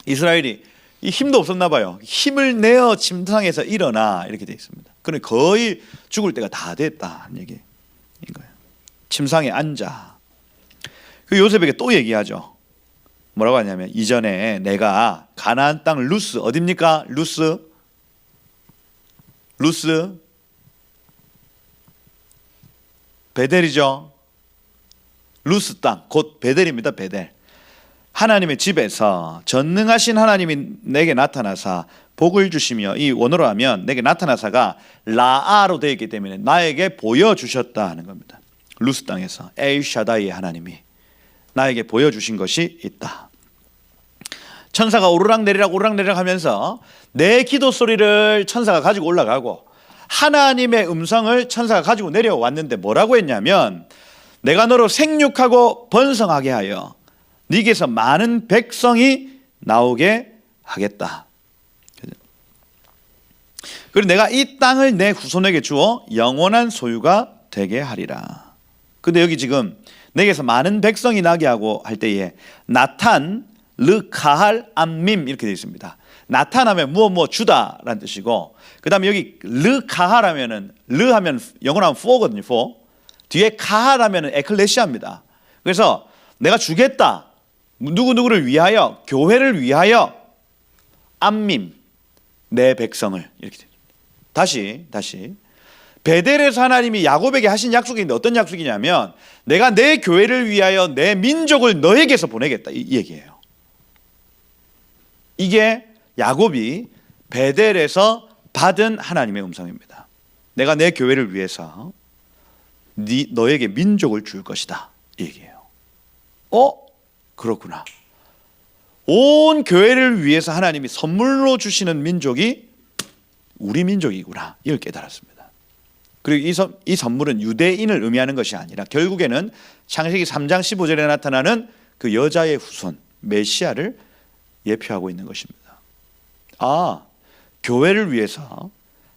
이스라엘이 이 힘도 없었나 봐요. 힘을 내어 침상에서 일어나 이렇게 되어 있습니다. 그런데 거의 죽을 때가 다 됐다는 얘기인 거예요. 침상에 앉아. 그 요셉에게 또 얘기하죠. 뭐라고 하냐면 이전에 내가 가나안 땅 루스, 어딥니까? 루스 베델이죠. 루스 땅 곧 베델입니다. 베델. 하나님의 집에서 전능하신 하나님이 내게 나타나사 복을 주시며, 이 원어로 하면 내게 나타나사가 라아로 되어 있기 때문에 나에게 보여주셨다 하는 겁니다. 루스 땅에서 엘샤다이의 하나님이 나에게 보여주신 것이 있다. 천사가 오르락내리락 하면서 내 기도 소리를 천사가 가지고 올라가고 하나님의 음성을 천사가 가지고 내려왔는데 뭐라고 했냐면 내가 너로 생육하고 번성하게 하여 네게서 많은 백성이 나오게 하겠다. 그리고 내가 이 땅을 내 후손에게 주어 영원한 소유가 되게 하리라. 근데 여기 지금 내게서 많은 백성이 나게 하고 할 때에 나탄, 르카할, 암밈 이렇게 되어 있습니다. 나타나면 무엇 주다라는 뜻이고, 그 다음에 여기 르카할 하면은, 르 하면 영어로 하면 for거든요. for. 뒤에 카할 하면은 에클레시아입니다. 그래서 내가 주겠다. 누구누구를 위하여, 교회를 위하여, 암밈, 내 백성을. 이렇게 됩니다. 다시. 베델에서 하나님이 야곱에게 하신 약속이 있는데 어떤 약속이냐면 내가 내 교회를 위하여 내 민족을 너에게서 보내겠다. 이 얘기예요. 이게 야곱이 베델에서 받은 하나님의 음성입니다. 내가 내 교회를 위해서 너에게 민족을 줄 것이다. 이 얘기예요. 그렇구나. 온 교회를 위해서 하나님이 선물로 주시는 민족이 우리 민족이구나. 이걸 깨달았습니다. 그리고 이 선물은 유대인을 의미하는 것이 아니라 결국에는 창세기 3장 15절에 나타나는 그 여자의 후손 메시아를 예표하고 있는 것입니다. 교회를 위해서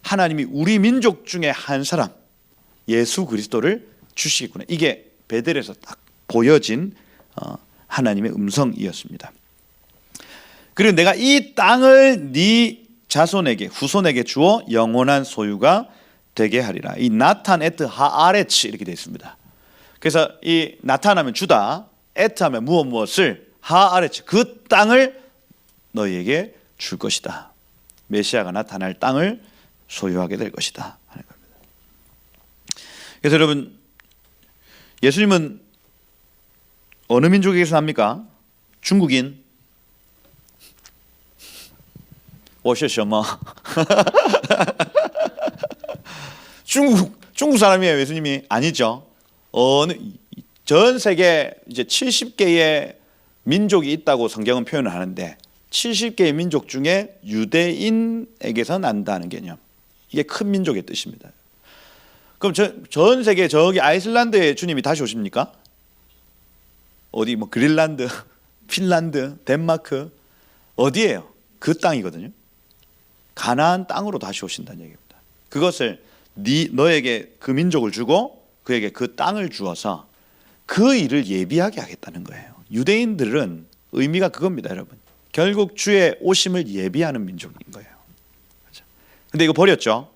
하나님이 우리 민족 중에 한 사람 예수 그리스도를 주시겠구나. 이게 베델에서 딱 보여진 하나님의 음성이었습니다. 그리고 내가 이 땅을 네 자손에게 후손에게 주어 영원한 소유가 되게 하리라. 이 나탄 에트 하아레츠 이렇게 되어 있습니다. 그래서 이 나타나면 주다, 에트 하면 무엇을, 하아레츠 그 땅을 너희에게 줄 것이다. 메시아가 나타날 땅을 소유하게 될 것이다 하는 겁니다. 그래서 여러분, 예수님은 어느 민족에서 납니까? 중국인? 我是什么? 중국 사람이에요, 예수님이? 아니죠. 전 세계 이제 70개의 민족이 있다고 성경은 표현을 하는데 70개의 민족 중에 유대인에게서 난다는 개념. 이게 큰 민족의 뜻입니다. 그럼 전 세계 저기 아이슬란드에 주님이 다시 오십니까? 어디 뭐 그린란드, 핀란드, 덴마크 어디예요? 그 땅이거든요. 가나안 땅으로 다시 오신다는 얘기입니다. 그것을 너에게 그 민족을 주고 그에게 그 땅을 주어서 그 일을 예비하게 하겠다는 거예요. 유대인들은 의미가 그겁니다, 여러분. 결국 주의 오심을 예비하는 민족인 거예요. 근데 이거 버렸죠.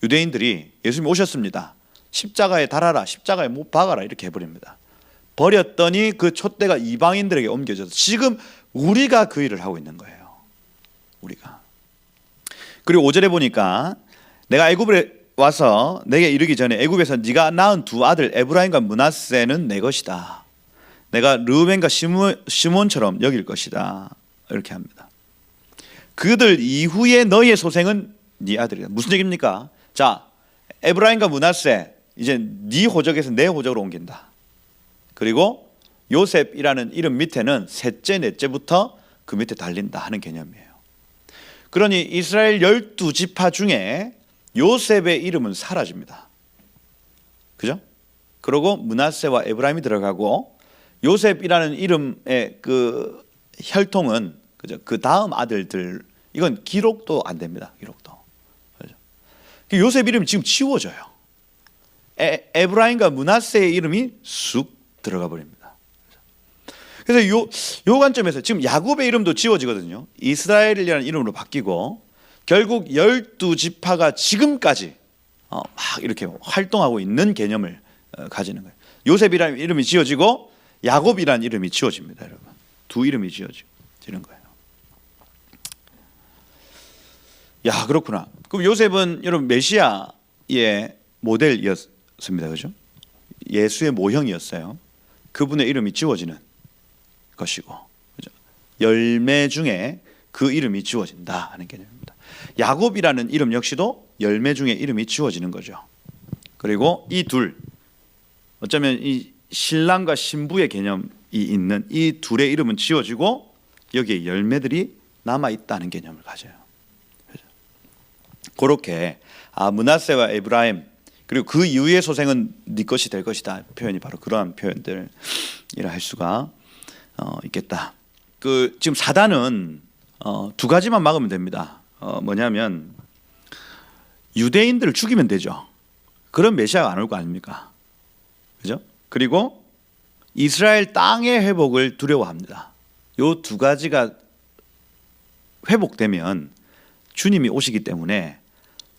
유대인들이 예수님이 오셨습니다. 십자가에 달아라, 십자가에 못 박아라 이렇게 해버립니다. 버렸더니 그 촛대가 이방인들에게 옮겨져서 지금 우리가 그 일을 하고 있는 거예요. 우리가. 그리고 5절에 보니까 내가 애굽에 와서 내게 이르기 전에 애굽에서 네가 낳은 두 아들 에브라임과 므낫세는 내 것이다. 내가 르우벤과 시몬처럼 여길 것이다. 이렇게 합니다. 그들 이후에 너희의 소생은 네 아들이다. 무슨 얘기입니까? 자, 에브라임과 므낫세 이제 네 호적에서 내 호적으로 옮긴다. 그리고 요셉이라는 이름 밑에는 셋째, 넷째부터 그 밑에 달린다 하는 개념이에요. 그러니 이스라엘 12지파 중에 요셉의 이름은 사라집니다. 그죠? 그리고 므낫세와 에브라임이 들어가고 요셉이라는 이름의 그 혈통은 그죠? 그 다음 아들들 이건 기록도 안 됩니다. 기록도. 그죠? 요셉 이름이 지금 지워져요. 에브라임과 므낫세의 이름이 쑥 들어가 버립니다. 그래서 요 관점에서 지금 야곱의 이름도 지워지거든요. 이스라엘이라는 이름으로 바뀌고 결국 12지파가 지금까지 막 이렇게 활동하고 있는 개념을 가지는 거예요. 요셉이라는 이름이 지워지고 야곱이라는 이름이 지워집니다, 여러분. 두 이름이 지워지는 거예요. 야, 그렇구나. 그럼 요셉은 여러분 메시아의 모델이었습니다, 그죠? 예수의 모형이었어요. 그분의 이름이 지워지는 것이고, 그죠? 열매 중에 그 이름이 지워진다 하는 개념입니다. 야곱이라는 이름 역시도 열매 중에 이름이 지워지는 거죠. 그리고 이 둘, 어쩌면 이 신랑과 신부의 개념이 있는 이 둘의 이름은 지워지고 여기에 열매들이 남아 있다는 개념을 가져요. 그죠? 그렇게 므낫세와 에브라임 그리고 그 이후의 소생은 네 것이 될 것이다 표현이 바로 그러한 표현들이라 할 수가 있겠다. 그 지금 사단은 두 가지만 막으면 됩니다. 뭐냐면 유대인들을 죽이면 되죠. 그런 메시아가 안 올 거 아닙니까? 그죠? 그리고 이스라엘 땅의 회복을 두려워합니다. 요 두 가지가 회복되면 주님이 오시기 때문에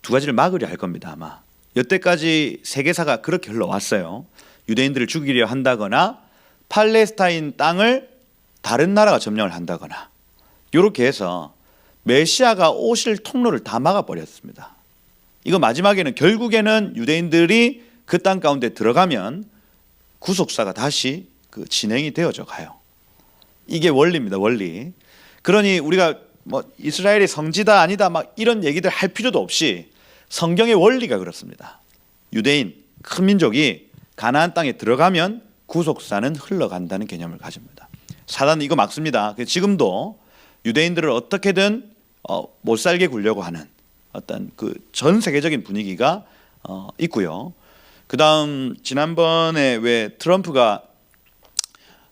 두 가지를 막으려 할 겁니다, 아마. 여태까지 세계사가 그렇게 흘러왔어요. 유대인들을 죽이려 한다거나 팔레스타인 땅을 다른 나라가 점령을 한다거나 이렇게 해서 메시아가 오실 통로를 다 막아버렸습니다. 이거 마지막에는 결국에는 유대인들이 그 땅 가운데 들어가면 구속사가 다시 그 진행이 되어져 가요. 이게 원리입니다, 원리. 그러니 우리가 뭐 이스라엘이 성지다 아니다 막 이런 얘기들 할 필요도 없이 성경의 원리가 그렇습니다. 유대인 큰 민족이 가나안 땅에 들어가면 구속사는 흘러간다는 개념을 가집니다. 사단은 이거 막습니다. 지금도 유대인들을 어떻게든 못 살게 굴려고 하는 어떤 그 전 세계적인 분위기가 있고요. 그다음 지난번에 왜 트럼프가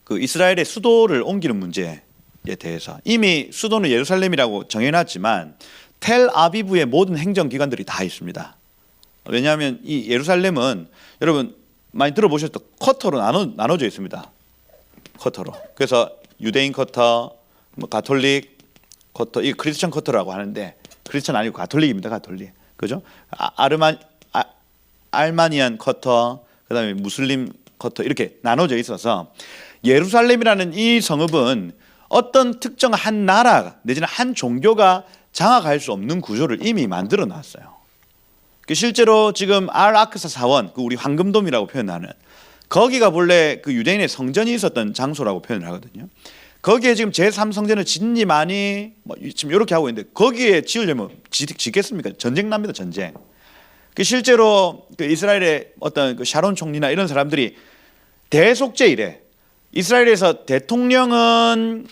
그 이스라엘의 수도를 옮기는 문제에 대해서 이미 수도는 예루살렘이라고 정해놨지만 텔아비브의 모든 행정기관들이 다 있습니다. 왜냐하면 이 예루살렘은 여러분 많이 들어보셨죠? 쿼터로 나눠져 있습니다. 쿼터로. 그래서 유대인 쿼터, 뭐 가톨릭 쿼터, 이 크리스천 쿼터라고 하는데 크리스천 아니고 가톨릭입니다. 가톨릭. 그죠? 알마니안 쿼터, 그다음에 무슬림 쿼터 이렇게 나눠져 있어서 예루살렘이라는 이 성읍은 어떤 특정 한 나라 내지는 한 종교가 장악할 수 없는 구조를 이미 만들어 놨어요. 실제로 지금 알-아크사 사원, 그 우리 황금돔이라고 표현하는 거기가 본래 그 유대인의 성전이 있었던 장소라고 표현을 하거든요. 거기에 지금 제3성전을 짓니 많이 뭐 지금 이렇게 하고 있는데 거기에 지으려면 짓겠습니까? 전쟁 납니다. 전쟁. 실제로 그 이스라엘의 어떤 그 샤론 총리나 이런 사람들이 대속죄 이래. 이스라엘에서 대통령은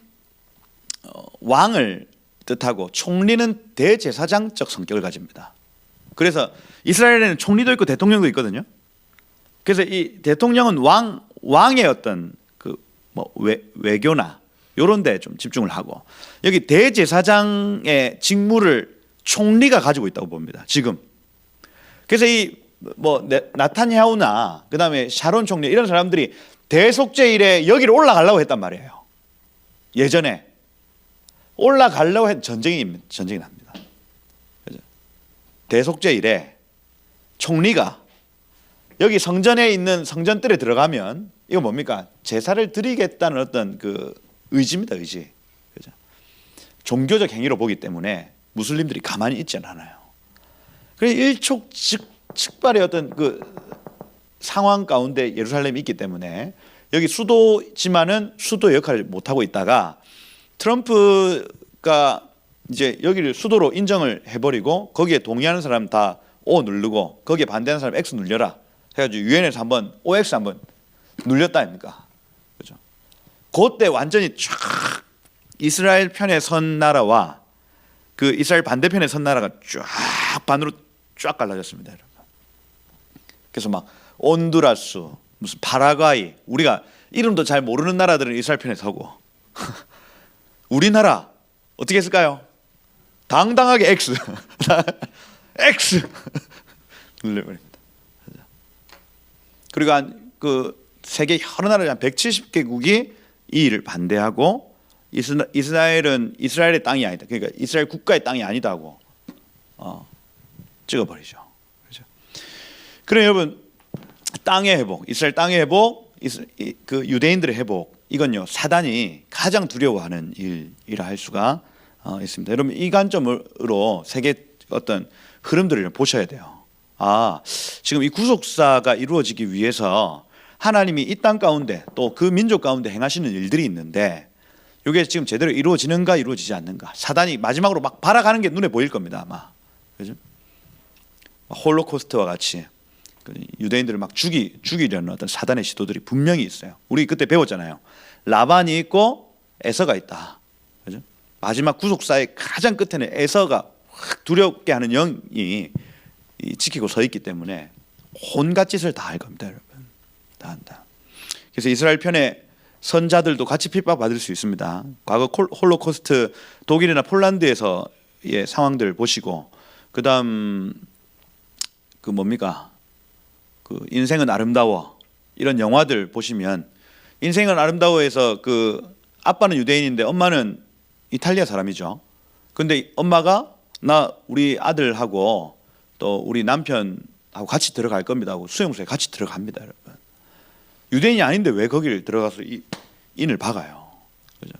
왕을 뜻하고 총리는 대제사장적 성격을 가집니다. 그래서 이스라엘에는 총리도 있고 대통령도 있거든요. 그래서 이 대통령은 왕의 어떤 그 뭐 외교나 이런 데 좀 집중을 하고 여기 대제사장의 직무를 총리가 가지고 있다고 봅니다. 지금. 그래서 이 뭐 나탄야후나 그다음에 샤론 총리 이런 사람들이 대속죄 일에 여기를 올라가려고 했단 말이에요. 예전에 올라가려고 했 전쟁이 납니다. 그죠? 대속죄 일에 총리가 여기 성전에 있는 성전뜰에 들어가면 이거 뭡니까? 제사를 드리겠다는 어떤 그 의지입니다. 의지. 그죠? 종교적 행위로 보기 때문에 무슬림들이 가만히 있지는 않아요. 그래서 일촉즉발의 어떤 그 상황 가운데 예루살렘이 있기 때문에 여기 수도지만은 수도 역할을 못 하고 있다가 트럼프가 이제 여기를 수도로 인정을 해버리고 거기에 동의하는 사람 다 O 누르고 거기에 반대하는 사람 X 눌려라 해가지고 유엔에서 한번 OX 한번 눌렸다 아닙니까? 그죠? 그때 완전히 쫙 이스라엘 편에 선 나라와 그 이스라엘 반대편에 선 나라가 쫙 반으로 쫙 갈라졌습니다, 여러분. 그래서 막 온두라스, 무슨 파라과이, 우리가 이름도 잘 모르는 나라들은 이스라엘 편에 서고 우리나라 어떻게 했을까요? 당당하게 X X 눌러버립니다. 그리고 그 세계 여러 나라 한 170개국이 이 일을 반대하고 이스라엘은 이스라엘의 땅이 아니다. 그러니까 이스라엘 국가의 땅이 아니다고 찍어버리죠. 그렇죠? 그럼 여러분 땅의 회복, 이스라엘 땅의 회복, 그 유대인들의 회복 이건요 사단이 가장 두려워하는 일이라 할 수가 있습니다. 여러분 이 관점으로 세계 어떤 흐름들을 보셔야 돼요. 지금 이 구속사가 이루어지기 위해서 하나님이 이 땅 가운데 또 그 민족 가운데 행하시는 일들이 있는데 이게 지금 제대로 이루어지는가 이루어지지 않는가. 사단이 마지막으로 막 발아가는 게 눈에 보일 겁니다 아마. 그죠? 홀로코스트와 같이 유대인들을 막 죽이려는 어떤 사단의 시도들이 분명히 있어요. 우리 그때 배웠잖아요. 라반이 있고 에서가 있다. 그죠? 마지막 구속사의 가장 끝에는 에서가 확 두렵게 하는 영이 지키고 서 있기 때문에 온갖 짓을 다 할 겁니다, 여러분. 다 한다. 그래서 이스라엘 편의 선자들도 같이 핍박받을 수 있습니다. 과거 홀로코스트 독일이나 폴란드에서의 상황들 보시고 그다음 그 뭡니까? 그 인생은 아름다워 이런 영화들 보시면 인생은 아름다워에서 그 아빠는 유대인인데 엄마는 이탈리아 사람이죠. 근데 엄마가 우리 아들하고 또 우리 남편하고 같이 들어갈 겁니다 하고 수용소에 같이 들어갑니다, 여러분. 유대인이 아닌데 왜 거기를 들어가서 인을 박아요? 그죠?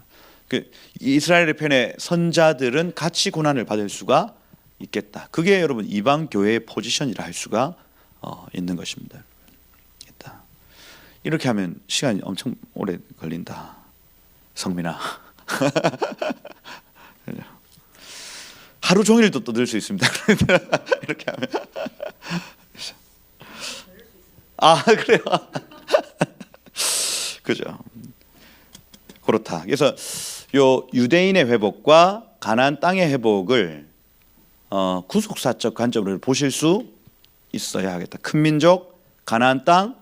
그 이스라엘의 편의 선자들은 같이 고난을 받을 수가 있겠다. 그게 여러분 이방 교회의 포지션이라 할 수가 있는 것입니다. 이렇게 하면 시간이 엄청 오래 걸린다. 성민아. 하루 종일도 떠들 수 있습니다. 이렇게 하면. 그래요. 그죠. 그렇다. 그래서 요 유대인의 회복과 가나안 땅의 회복을 구속사적 관점으로 보실 수 있어야 하겠다. 큰 민족, 가나안 땅,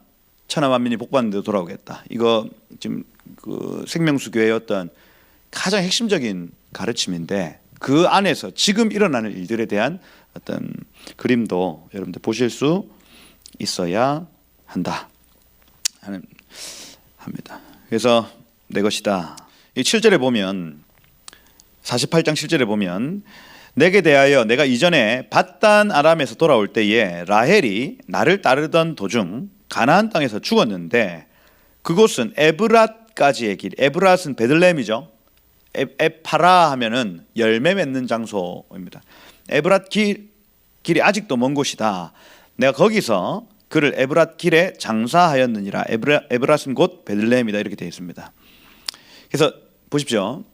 천하 만민이 복받는 데 돌아오겠다. 이거 지금 그 생명수교의 어떤 가장 핵심적인 가르침인데 그 안에서 지금 일어나는 일들에 대한 어떤 그림도 여러분들 보실 수 있어야 한다 합니다. 그래서 내 것이다. 이 7절에 보면 48장 7절에 보면 내게 대하여 내가 이전에 밧단 아람에서 돌아올 때에 라헬이 나를 따르던 도중 가나안 땅에서 죽었는데 그곳은 에브랏까지의 길. 에브랏은 베들레헴이죠. 에파라 하면은 열매 맺는 장소입니다. 에브랏 길이 아직도 먼 곳이다. 내가 거기서 그를 에브랏 길에 장사하였느니라. 에브랏은 곧 베들레헴이다. 이렇게 되어 있습니다. 그래서 보십시오.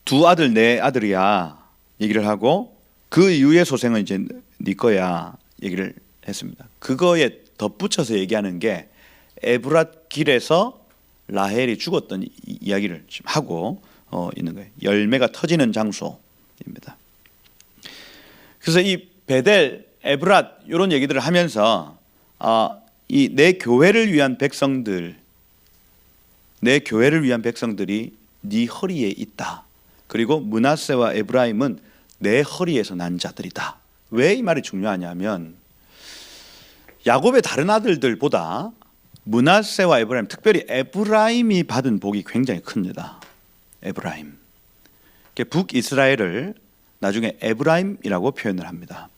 두 아들 내 아들이야 얘기를 하고 그 이후의 소생은 이제 네 거야 얘기를 했습니다. 그거에 덧붙여서 얘기하는 게 에브랏 길에서 라헬이 죽었던 이야기를 지금 하고 있는 거예요. 열매가 터지는 장소입니다. 그래서 이 베델, 에브랏 이런 얘기들을 하면서 이 내 교회를 위한 백성들, 내 교회를 위한 백성들이 네 허리에 있다. 그리고 므낫세와 에브라임은 내 허리에서 난 자들이다. 왜 이 말이 중요하냐면 야곱의 다른 아들들보다 므낫세와 에브라임, 특별히 에브라임이 받은 복이 굉장히 큽니다. 에브라임. 북이스라엘을 나중에 에브라임이라고 표현을 합니다.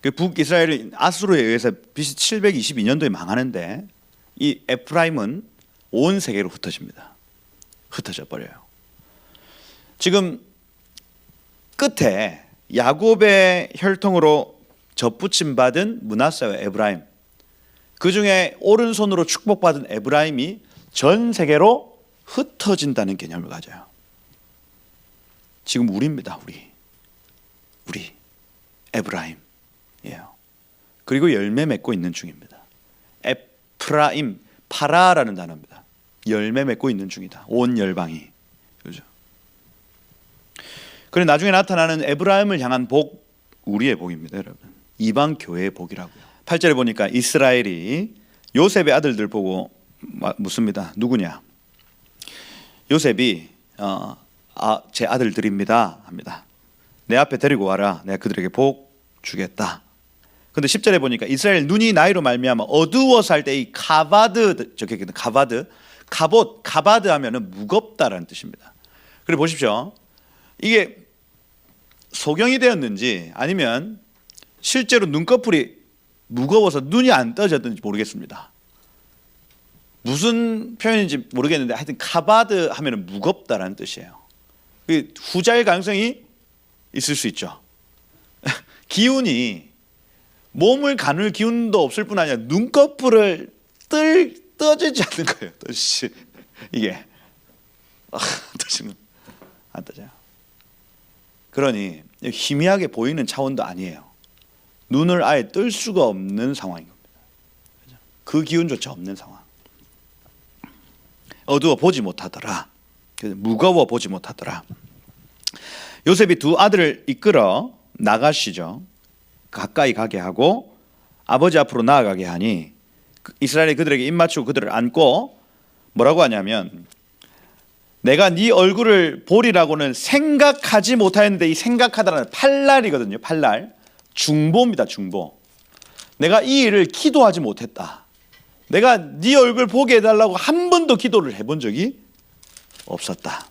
북이스라엘이 아수르에 의해서 BC 722년도에 망하는데 이 에프라임은 온 세계로 흩어집니다. 흩어져 버려요. 지금 끝에 야곱의 혈통으로 접붙임 받은 므낫세와 에브라임, 그 중에 오른손으로 축복받은 에브라임이 전 세계로 흩어진다는 개념을 가져요. 지금 우리입니다. 우리 에브라임이에요. 그리고 열매 맺고 있는 중입니다. 에프라임, 파라라는 단어입니다. 열매 맺고 있는 중이다. 온 열방이. 그렇죠? 그리고 나중에 나타나는 에브라임을 향한 복, 우리의 복입니다, 여러분. 이방 교회의 복이라고요. 8절에 보니까 이스라엘이 요셉의 아들들 보고 묻습니다. 누구냐? 요셉이 제 아들들입니다 합니다. 내 앞에 데리고 와라. 내가 그들에게 복 주겠다. 근데 10절에 보니까 이스라엘 눈이 나이로 말미암아 어두워서 할 때 이 가바드, 적혀있는 가바드, 가바드 하면은 무겁다라는 뜻입니다. 그리고 보십시오. 이게 소경이 되었는지 아니면 실제로 눈꺼풀이 무거워서 눈이 안 떠졌는지 모르겠습니다. 무슨 표현인지 모르겠는데 하여튼 가바드 하면은 무겁다라는 뜻이에요. 후자일 가능성이 있을 수 있죠. 기운이 몸을 가눌 기운도 없을 뿐 아니라 눈꺼풀을 떠지지 않는 거예요. 떠지지. 이게 떠지는 안 떠져요. 그러니 희미하게 보이는 차원도 아니에요. 눈을 아예 뜰 수가 없는 상황인 겁니다. 그 기운조차 없는 상황. 어두워 보지 못하더라. 무거워 보지 못하더라. 요셉이 두 아들을 이끌어 나가시죠. 가까이 가게 하고 아버지 앞으로 나아가게 하니 이스라엘이 그들에게 입맞추고 그들을 안고 뭐라고 하냐면 내가 네 얼굴을 보리라고는 생각하지 못하였는데, 이 생각하다라는 팔날이거든요. 팔날. 중보입니다. 중보. 내가 이 일을 기도하지 못했다. 내가 네 얼굴 보게 해달라고 한 번도 기도를 해본 적이 없었다.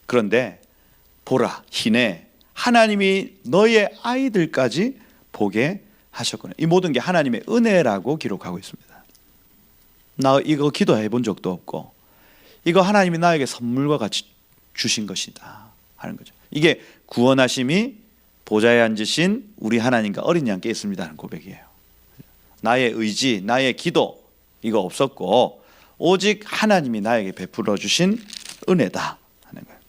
그런데 보라, 희내 하나님이 너의 아이들까지 보게 하셨구나. 이 모든 게 하나님의 은혜라고 기록하고 있습니다. 나 이거 기도해 본 적도 없고 이거 하나님이 나에게 선물과 같이 주신 것이다 하는 거죠. 이게 구원하심이 보좌에 앉으신 우리 하나님과 어린 양께 있습니다 하는 고백이에요. 나의 의지, 나의 기도 이거 없었고 오직 하나님이 나에게 베풀어 주신 은혜다 하는 거예요.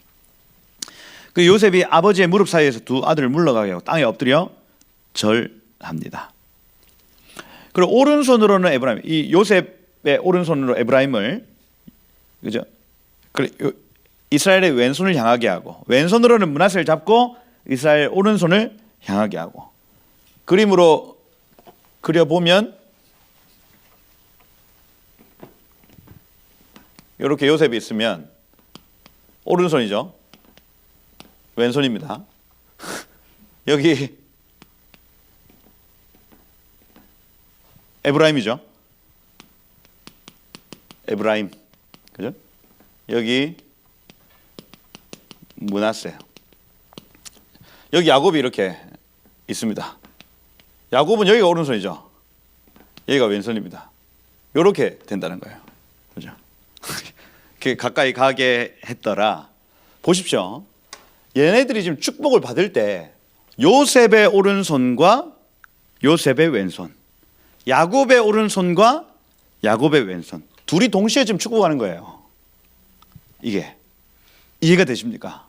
그 요셉이 아버지의 무릎 사이에서 두 아들을 물러가게 하고 땅에 엎드려 절합니다. 그리고 오른손으로는 에브라임, 이 요셉의 오른손으로 에브라임을, 그죠? 이스라엘의 왼손을 향하게 하고, 왼손으로는 므낫세를 잡고 이스라엘 오른손을 향하게 하고, 그림으로 그려보면 이렇게 요셉이 있으면 오른손이죠. 왼손입니다. 여기 에브라임이죠. 에브라임, 그죠? 여기 므낫세. 여기 야곱이 이렇게 있습니다. 야곱은 여기가 오른손이죠. 여기가 왼손입니다. 이렇게 된다는 거예요. 그죠? 가까이 가게 했더라. 보십시오. 얘네들이 지금 축복을 받을 때 요셉의 오른손과 요셉의 왼손, 야곱의 오른손과 야곱의 왼손, 둘이 동시에 지금 축복하는 거예요. 이게 이해가 되십니까?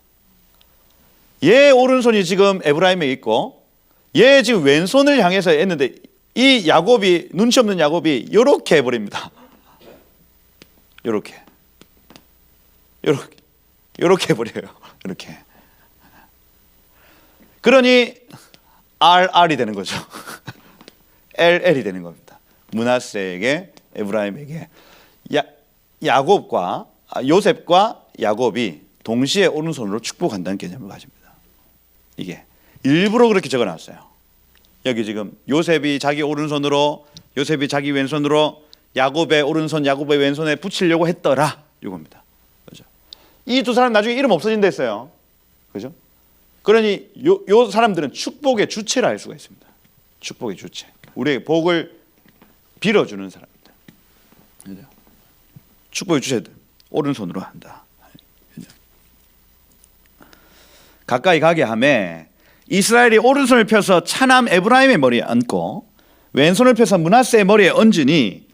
얘 오른손이 지금 에브라임에 있고 얘 지금 왼손을 향해서 했는데 이 야곱이, 눈치 없는 야곱이 이렇게 해버립니다. 이렇게 해버려요. 이렇게. 그러니 RR이 되는 거죠. LL이 되는 겁니다. 므낫세에게, 에브라임에게 야곱과 요셉과 야곱이 동시에 오른손으로 축복한다는 개념을 가집니다. 이게 일부러 그렇게 적어놨어요. 여기 지금 요셉이 자기 오른손으로, 요셉이 자기 왼손으로 야곱의 오른손, 야곱의 왼손에 붙이려고 했더라. 이겁니다. 그죠? 이 두 사람 나중에 이름 없어진다 했어요. 그죠? 그러니 요 사람들은 축복의 주체를 알 수가 있습니다. 축복의 주체. 우리에게 복을 빌어주는 사람들. 그죠? 축복의 주체들. 오른손으로 한다. 그죠? 가까이 가게 하매 이스라엘이 오른손을 펴서 차남 에브라임의 머리에 얹고 왼손을 펴서 므낫세의 머리에 얹으니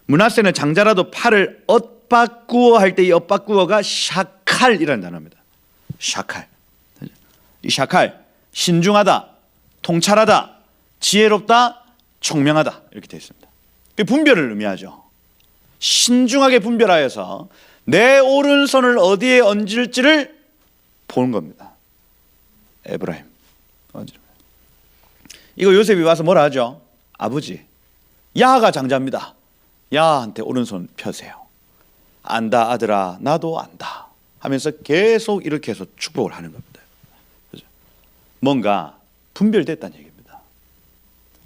므낫세는 장자라도 팔을 엇바꾸어 할 때 이 엇바꾸어가 샤칼이라는 단어입니다. 샤칼. 이 샤칼, 신중하다, 통찰하다, 지혜롭다, 총명하다 이렇게 되어 있습니다. 분별을 의미하죠. 신중하게 분별하여서 내 오른손을 어디에 얹을지를 보는 겁니다. 에브라임. 이거 요셉이 와서 뭐라 하죠? 아버지, 야가 장자입니다. 야한테 오른손 펴세요. 안다 아들아, 나도 안다 하면서 계속 이렇게 해서 축복을 하는 겁니다. 그죠? 뭔가 분별됐다는 얘기입니다.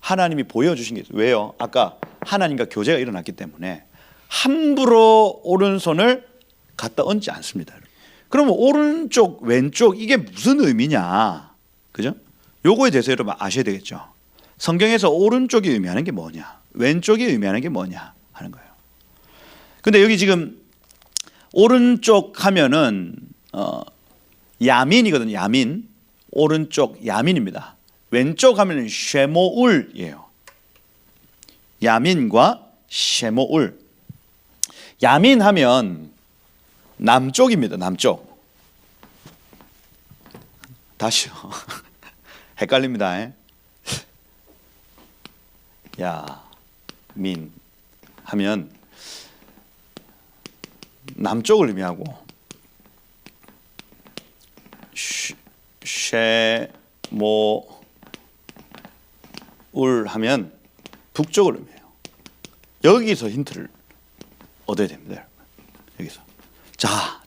하나님이 보여주신 게 있어요. 왜요? 아까 하나님과 교제가 일어났기 때문에 함부로 오른손을 갖다 얹지 않습니다. 그러면 오른쪽, 왼쪽 이게 무슨 의미냐? 그죠? 요거에 대해서 여러분 아셔야 되겠죠. 성경에서 오른쪽이 의미하는 게 뭐냐, 왼쪽이 의미하는 게 뭐냐 하는 거예요. 근데 여기 지금 오른쪽 하면은 야민이거든요. 야민. 오른쪽 야민입니다. 왼쪽 하면은 쉐모울이에요. 야민과 쉐모울. 야민 하면 남쪽입니다. 남쪽. 다시요. 헷갈립니다. 야민 하면 남쪽을 의미하고 쉐모울 하면 북쪽을 의미해요. 여기서 힌트를 얻어야 됩니다. 여기서 자.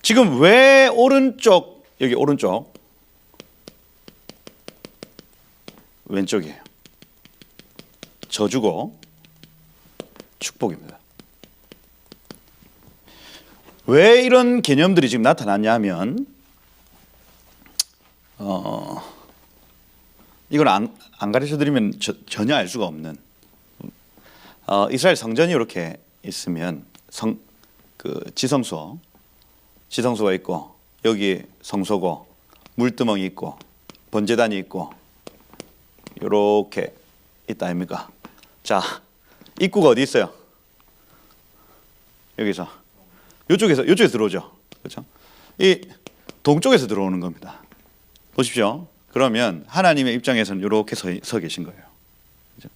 지금 왜 오른쪽, 여기 오른쪽, 왼쪽이에요. 저주고 축복입니다. 왜 이런 개념들이 지금 나타났냐면 이걸 안 가르쳐 드리면 전혀 알 수가 없는, 이스라엘 성전이 이렇게 있으면 지성소가 있고 여기 성소고 물두멍이 있고 번제단이 있고 이렇게 있다 아닙니까? 자, 입구가 어디 있어요? 여기서 이쪽에서 들어오죠. 그렇죠? 이 동쪽에서 들어오는 겁니다. 보십시오. 그러면 하나님의 입장에서는 이렇게 서 계신 거예요. 그렇죠?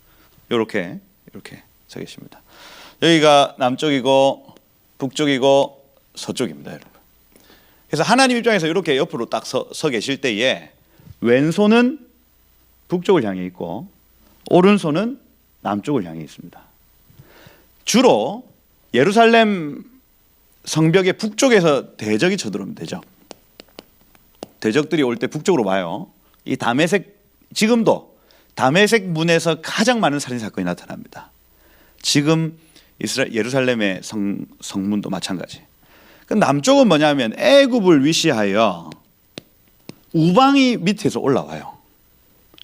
이렇게 서 계십니다. 여기가 남쪽이고 북쪽이고 서쪽입니다, 여러분. 그래서 하나님 입장에서 이렇게 옆으로 딱 서 계실 때에 왼손은 북쪽을 향해 있고 오른손은 남쪽을 향해 있습니다. 주로 예루살렘 성벽의 북쪽에서 대적이 쳐들어오면 대적들이 올 때 북쪽으로 와요. 이 지금도 다메섹 문에서 가장 많은 살인 사건이 나타납니다. 지금 예루살렘의 성문도 마찬가지. 그 남쪽은 뭐냐면 애굽을 위시하여 우방이 밑에서 올라와요.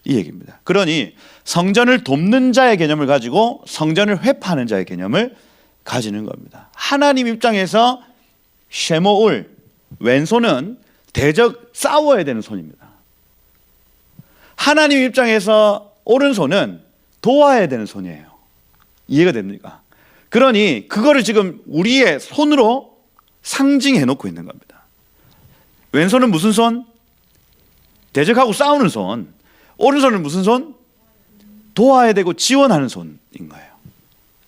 이 얘기입니다. 그러니 성전을 돕는 자의 개념을 가지고 성전을 회파하는 자의 개념을 가지는 겁니다. 하나님 입장에서 쉐모울, 왼손은 대적 싸워야 되는 손입니다. 하나님 입장에서 오른손은 도와야 되는 손이에요. 이해가 됩니까? 그러니 그거를 지금 우리의 손으로 상징해 놓고 있는 겁니다. 왼손은 무슨 손? 대적하고 싸우는 손. 오른손은 무슨 손? 도와야 되고 지원하는 손인 거예요.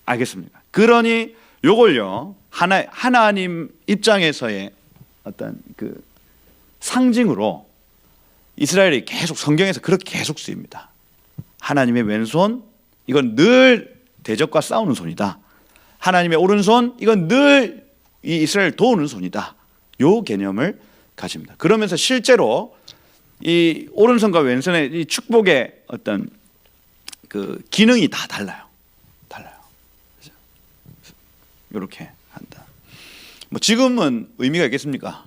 알겠습니까? 그러니 요걸요, 하나님 입장에서의 어떤 그 상징으로 이스라엘이 계속 성경에서 그렇게 계속 쓰입니다. 하나님의 왼손, 이건 늘 대적과 싸우는 손이다. 하나님의 오른손, 이건 늘 이 이스라엘을 도우는 손이다. 요 개념을 가집니다. 그러면서 실제로 이 오른손과 왼손의 이 축복의 어떤 그 기능이 다 달라요. 이렇게 한다. 뭐 지금은 의미가 있겠습니까?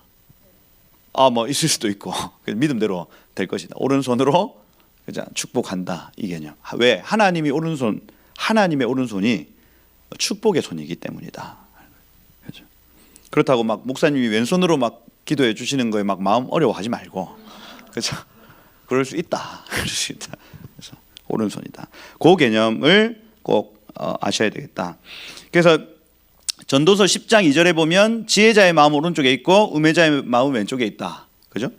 뭐 있을 수도 있고 믿음대로 될 것이다. 오른손으로 축복한다, 이 개념. 왜? 하나님의 오른손이 축복의 손이기 때문이다. 그렇죠? 그렇다고 막 목사님이 왼손으로 막 기도해 주시는 거에 막 마음 어려워하지 말고, 그렇죠? 그럴 수 있다. 그래서 오른손이다. 그 개념을 꼭 아셔야 되겠다. 그래서 전도서 10장 2절에 보면 지혜자의 마음 오른쪽에 있고 음해자의 마음 왼쪽에 있다. 그죠?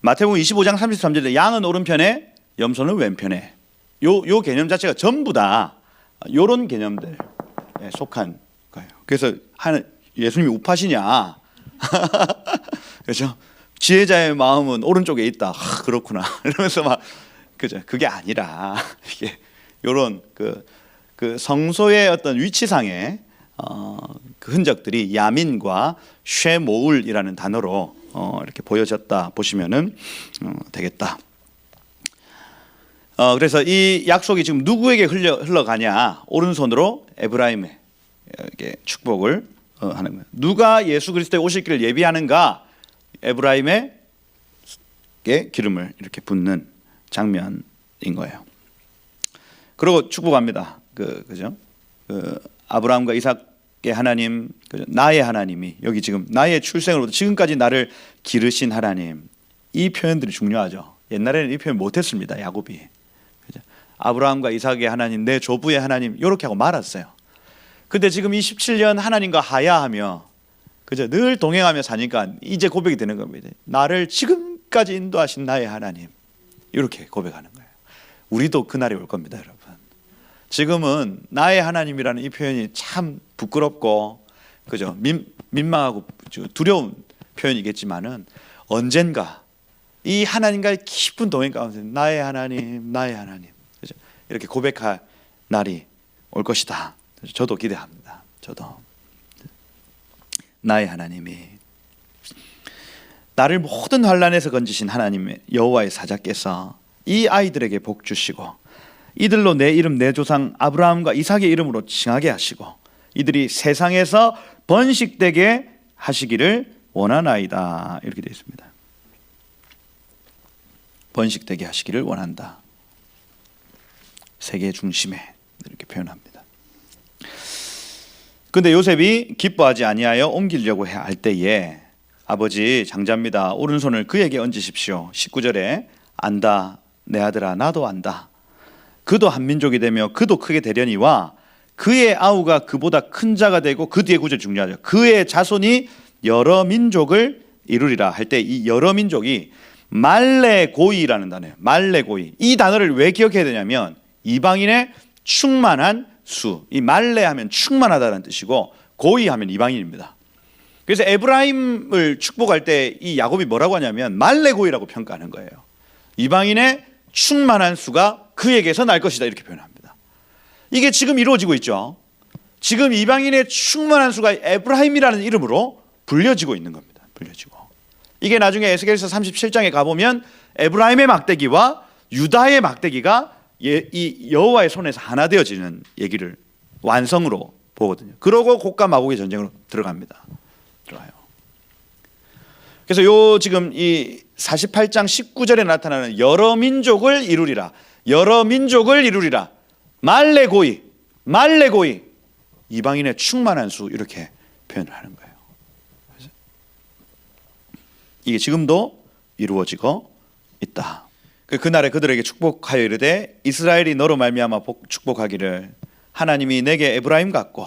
마태복음 25장 33절에 양은 오른편에 염소는 왼편에. 요 개념 자체가 전부 다 요런 개념들에 속한 거예요. 그래서 예수님이 우파시냐? 그죠? 지혜자의 마음은 오른쪽에 있다. 그렇구나. 이러면서 막, 그죠? 그게 아니라 이게 요런 그 성소의 어떤 위치상의 그 흔적들이 야민과 쉐모울이라는 단어로 이렇게 보여졌다 보시면은 되겠다. 그래서 이 약속이 지금 누구에게 흘러가냐? 오른손으로 에브라임에게 축복을 하는 거예요. 누가 예수 그리스도의 오실 길을 예비하는가? 에브라임에게 기름을 이렇게 붓는 장면인 거예요. 그리고 축복합니다. 그죠? 아브라함과 이삭의 하나님, 나의 하나님이, 여기 지금 나의 출생으로부터 지금까지 나를 기르신 하나님, 이 표현들이 중요하죠. 옛날에는 이 표현 못했습니다. 야곱이. 그죠? 아브라함과 이삭의 하나님, 내 조부의 하나님, 이렇게 하고 말았어요. 근데 지금 27년 하나님과 하야하며, 그죠? 늘 동행하며 사니까 이제 고백이 되는 겁니다. 나를 지금까지 인도하신 나의 하나님, 이렇게 고백하는 거예요. 우리도 그날이 올 겁니다, 여러분. 지금은 나의 하나님이라는 이 표현이 참 부끄럽고, 그죠? 민망하고 두려운 표현이겠지만은 언젠가 이 하나님과의 깊은 동행 가운데 나의 하나님, 나의 하나님, 그죠? 이렇게 고백할 날이 올 것이다. 저도 기대합니다. 저도 나의 하나님이 나를 모든 환난에서 건지신 하나님의 여호와의 사자께서 이 아이들에게 복 주시고 이들로 내 이름 내 조상 아브라함과 이삭의 이름으로 칭하게 하시고 이들이 세상에서 번식되게 하시기를 원하나이다. 이렇게 되어 있습니다. 번식되게 하시기를 원한다. 세계 중심에 이렇게 표현합니다. 근데 요셉이 기뻐하지 아니하여 옮기려고 할 때에 아버지 장자입니다. 오른손을 그에게 얹으십시오. 19절에 안다 내 아들아 나도 안다. 그도 한 민족이 되며 그도 크게 되려니와 그의 아우가 그보다 큰 자가 되고 그 뒤에 구절 중요하죠. 그의 자손이 여러 민족을 이루리라 할 때 이 여러 민족이 말레고이라는 단어예요. 말레고이. 이 단어를 왜 기억해야 되냐면 이방인의 충만한 수. 이 말레 하면 충만하다는 뜻이고 고이 하면 이방인입니다. 그래서 에브라임을 축복할 때 이 야곱이 뭐라고 하냐면 말레고이라고 평가하는 거예요. 이방인의 충만한 수가 그에게서 날 것이다 이렇게 표현합니다. 이게 지금 이루어지고 있죠. 지금 이방인의 충만한 수가 에브라임이라는 이름으로 불려지고 있는 겁니다. 불려지고. 이게 나중에 에스겔서 37장에 가보면 에브라임의 막대기와 유다의 막대기가 이 여호와의 손에서 하나 되어지는 얘기를 완성으로 보거든요. 그러고 곡과 마곡의 전쟁으로 들어갑니다. 들어가요. 그래서 요 지금 이 48장 19절에 나타나는 여러 민족을 이루리라. 여러 민족을 이루리라. 말레고이. 말레고이. 이방인의 충만한 수 이렇게 표현을 하는 거예요. 이게 지금도 이루어지고 있다. 그날에 그들에게 축복하여 이르되 이스라엘이 너로 말미암아 축복하기를 하나님이 내게 에브라임 같고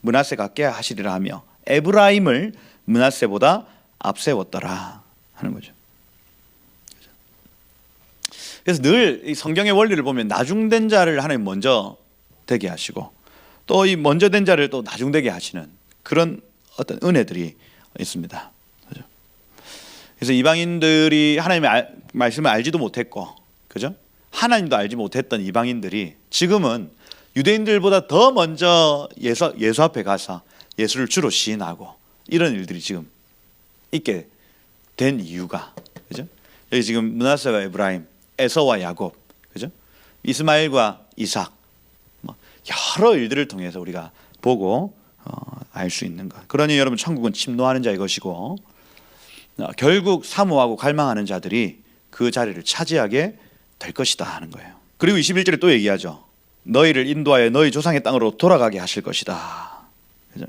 므낫세 같게 하시리라 하며 에브라임을 므낫세보다 앞세웠더라 하는 거죠. 그래서 늘 이 성경의 원리를 보면 나중된 자를 하나님 먼저 되게 하시고 또 이 먼저 된 자를 또 나중되게 하시는 그런 어떤 은혜들이 있습니다. 그죠? 그래서 이방인들이 하나님의 말씀을 알지도 못했고, 그죠? 하나님도 알지 못했던 이방인들이 지금은 유대인들보다 더 먼저 예수 앞에 가서 예수를 주로 시인하고 이런 일들이 지금 있게 된 이유가, 그죠? 여기 지금 므낫세와 에브라임, 에서와 야곱, 그죠? 이스마엘과 이삭, 뭐 여러 일들을 통해서 우리가 보고 알 수 있는 것. 그러니 여러분 천국은 침노하는 자의 것이고 결국 사모하고 갈망하는 자들이 그 자리를 차지하게 될 것이다 하는 거예요. 그리고 21절에 또 얘기하죠. 너희를 인도하여 너희 조상의 땅으로 돌아가게 하실 것이다. 그죠?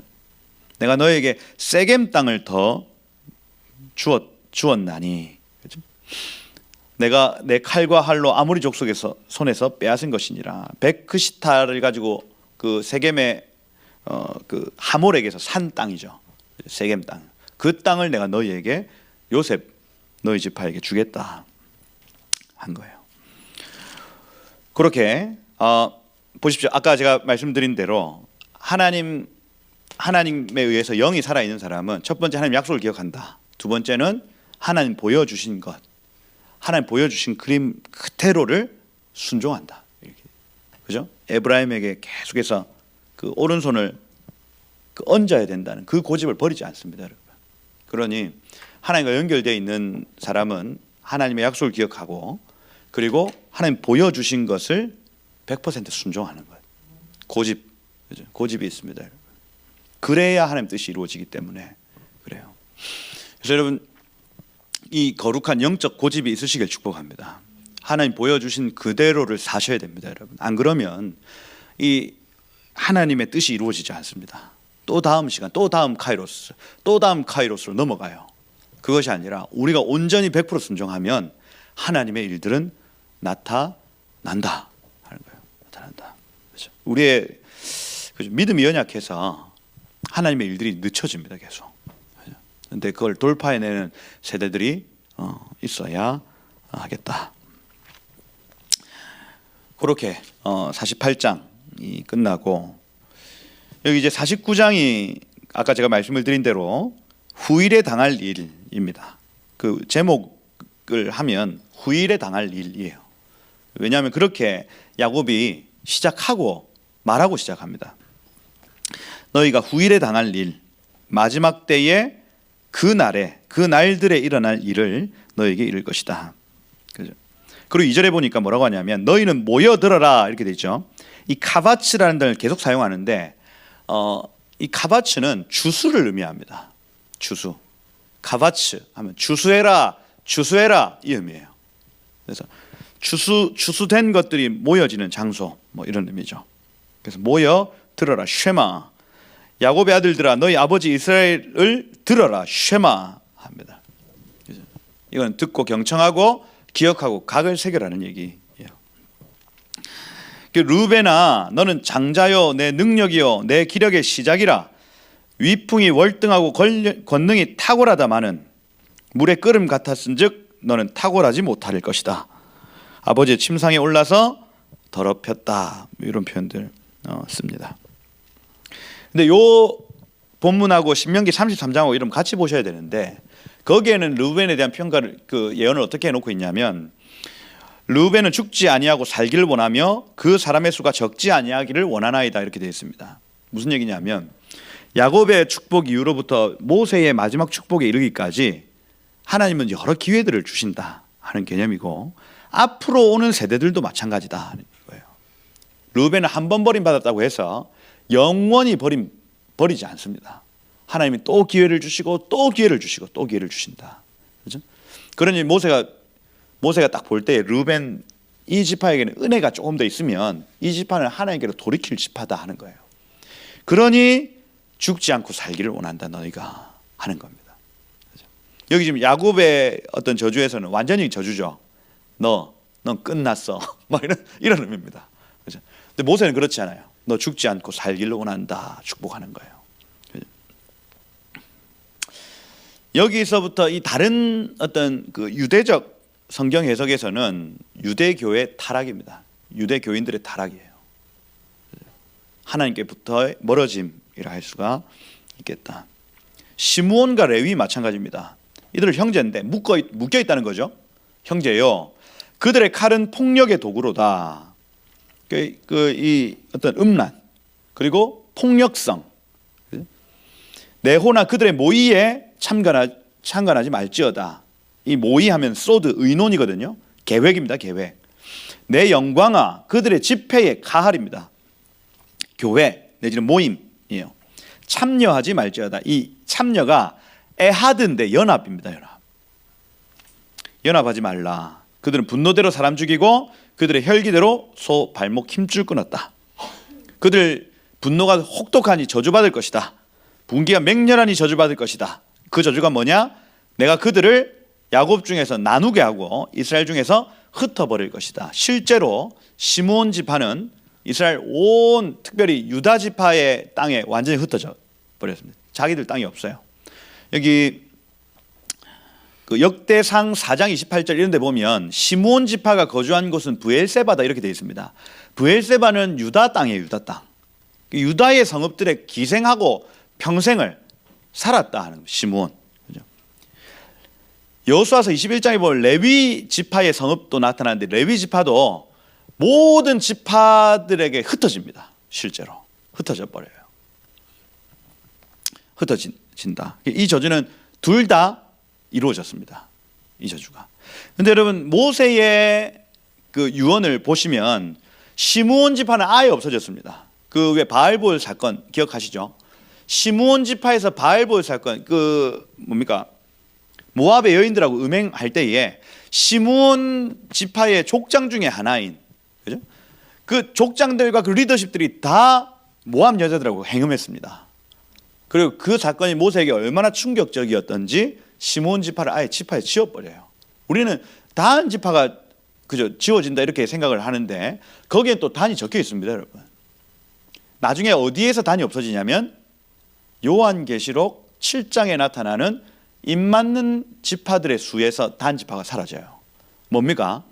내가 너희에게 세겜 땅을 더 주었나니, 그죠? 내가 내 칼과 활로 아모리 족속에서 손에서 빼앗은 것이니라. 베크시타를 가지고 그 세겜의 그 하몰에게서 산 땅이죠. 세겜 땅. 그 땅을 내가 너희에게 요셉 너희 지파에게 주겠다 한 거예요. 그렇게 보십시오. 아까 제가 말씀드린 대로 하나님에 의해서 영이 살아있는 사람은 첫 번째 하나님 약속을 기억한다. 두 번째는 하나님 보여주신 것, 하나님 보여주신 그림 그대로를 순종한다. 이렇게. 그죠? 에브라임에게 계속해서 그 오른손을 얹어야 된다는 그 고집을 버리지 않습니다, 여러분. 그러니 하나님과 연결되어 있는 사람은 하나님의 약속을 기억하고 그리고 하나님 보여주신 것을 100% 순종하는 것. 고집, 그죠? 고집이 있습니다, 여러분. 그래야 하나님 뜻이 이루어지기 때문에 그래요. 그래서 여러분 이 거룩한 영적 고집이 있으시길 축복합니다. 하나님 보여주신 그대로를 사셔야 됩니다, 여러분. 안 그러면 이 하나님의 뜻이 이루어지지 않습니다. 또 다음 시간, 또 다음 카이로스, 또 다음 카이로스로 넘어가요. 그것이 아니라 우리가 온전히 100% 순종하면 하나님의 일들은 나타난다 하는 거예요. 나타난다. 그렇죠? 우리의 믿음이 연약해서 하나님의 일들이 늦춰집니다, 계속. 그런데 그걸 돌파해내는 세대들이 있어야 하겠다. 그렇게 48장이 끝나고 여기 이제 49장이 아까 제가 말씀을 드린 대로 후일에 당할 일입니다. 그 제목을 하면 후일에 당할 일이에요. 왜냐하면 그렇게 야곱이 시작하고 말하고 시작합니다. 너희가 후일에 당할 일, 마지막 때에 그 날들에 일어날 일을 너에게 이를 것이다. 그죠? 그리고 2절에 보니까 뭐라고 하냐면 너희는 모여들어라 이렇게 돼 있죠. 이 카바츠라는 단어를 계속 사용하는데 이 카바츠는 주수를 의미합니다. 주수. 카바츠 하면 주수해라 이 의미예요. 그래서 주수된 것들이 모여지는 장소 뭐 이런 의미죠. 그래서 모여 들어라 쉐마. 야곱의 아들들아 너희 아버지 이스라엘을 들어라 쉐마 합니다. 그죠? 이건 듣고 경청하고 기억하고 각을 세계라는 얘기예요. 루벤아 너는 장자요 내 능력이요 내 기력의 시작이라. 위풍이 월등하고 권능이 탁월하다마는 물의 끓음 같았은즉 너는 탁월하지 못할 것이다. 아버지의 침상에 올라서 더럽혔다. 이런 표현들 씁니다. 근데 요 본문하고 신명기 33장하고 이름 같이 보셔야 되는데 거기에는 르우벤에 대한 평가를 그 예언을 어떻게 해놓고 있냐면 르우벤은 죽지 아니하고 살기를 원하며 그 사람의 수가 적지 아니하기를 원하나이다 이렇게 되어 있습니다. 무슨 얘기냐면 야곱의 축복 이후로부터 모세의 마지막 축복에 이르기까지 하나님은 여러 기회들을 주신다 하는 개념이고 앞으로 오는 세대들도 마찬가지다 하는 거예요. 르우벤은 한 번 버림받았다고 해서 영원히 버리지 않습니다. 하나님이 또 기회를 주시고 또 기회를 주시고 또 기회를 주신다. 그렇죠? 그러니 모세가 딱 볼 때 르우벤 이 지파에게는 은혜가 조금 더 있으면 이 지파는 하나님께로 돌이킬 지파다 하는 거예요. 그러니 죽지 않고 살기를 원한다 너희가 하는 겁니다. 그렇죠? 여기 지금 야곱의 어떤 저주에서는 완전히 저주죠. 넌 끝났어. 막 이런 의미입니다. 그렇죠? 근데 모세는 그렇지 않아요. 너 죽지 않고 살기를 원한다. 축복하는 거예요. 그렇죠? 여기서부터 이 다른 어떤 그 유대적 성경 해석에서는 유대교의 타락입니다. 유대교인들의 타락이에요. 하나님께부터 멀어짐이라 할 수가 있겠다. 시므온과 레위 마찬가지입니다. 이들은 형제인데 묶여 있다는 거죠. 형제요. 그들의 칼은 폭력의 도구로다. 이 어떤 음란 그리고 폭력성, 내호나 그들의 모의에 참관하지 말지어다. 이 모의하면 소드 의논이거든요. 계획입니다. 계획. 내 영광아 그들의 집회의 가할입니다. 교회 내지는 모임이에요. 참여하지 말지어다. 이 참여가 에하드인데 연합입니다. 연합하지 말라. 그들은 분노대로 사람 죽이고 그들의 혈기대로 소 발목 힘줄 끊었다. 그들 분노가 혹독하니 저주받을 것이다. 분기가 맹렬하니 저주받을 것이다. 그 저주가 뭐냐? 내가 그들을 야곱 중에서 나누게 하고 이스라엘 중에서 흩어버릴 것이다. 실제로 시므온 지파는 이스라엘 온 특별히 유다 지파의 땅에 완전히 흩어져 버렸습니다. 자기들 땅이 없어요. 여기 그 역대상 4장 28절 이런 데 보면 시므온 지파가 거주한 곳은 브엘세바다 이렇게 되어 있습니다. 브엘세바는 유다 땅이에요. 유다 땅. 유다의 성읍들에 기생하고 평생을 살았다 하는 시므온. 여호수아서 21장에 보면 레위 지파의 성읍도 나타나는데 레위 지파도 모든 지파들에게 흩어집니다. 실제로 흩어져 버려요. 흩어진다. 이 저주는 둘 다 이루어졌습니다. 이 저주가. 근데 여러분 모세의 그 유언을 보시면 시므온 지파는 아예 없어졌습니다. 그 왜 바알볼 사건 기억하시죠? 시므온 지파에서 바알볼 사건 그 뭡니까? 모압의 여인들하고 음행할 때에 시므온 지파의 족장 중에 하나인, 그죠? 그 족장들과 그 리더십들이 다 모압 여자들하고 행음했습니다. 그리고 그 사건이 모세에게 얼마나 충격적이었던지 시므온 지파를 아예 지파에 지워버려요. 우리는 단 지파가 그저 지워진다 이렇게 생각을 하는데 거기에 또 단이 적혀 있습니다, 여러분. 나중에 어디에서 단이 없어지냐면 요한계시록 7장에 나타나는 입맞는 지파들의 수에서 단 지파가 사라져요. 뭡니까?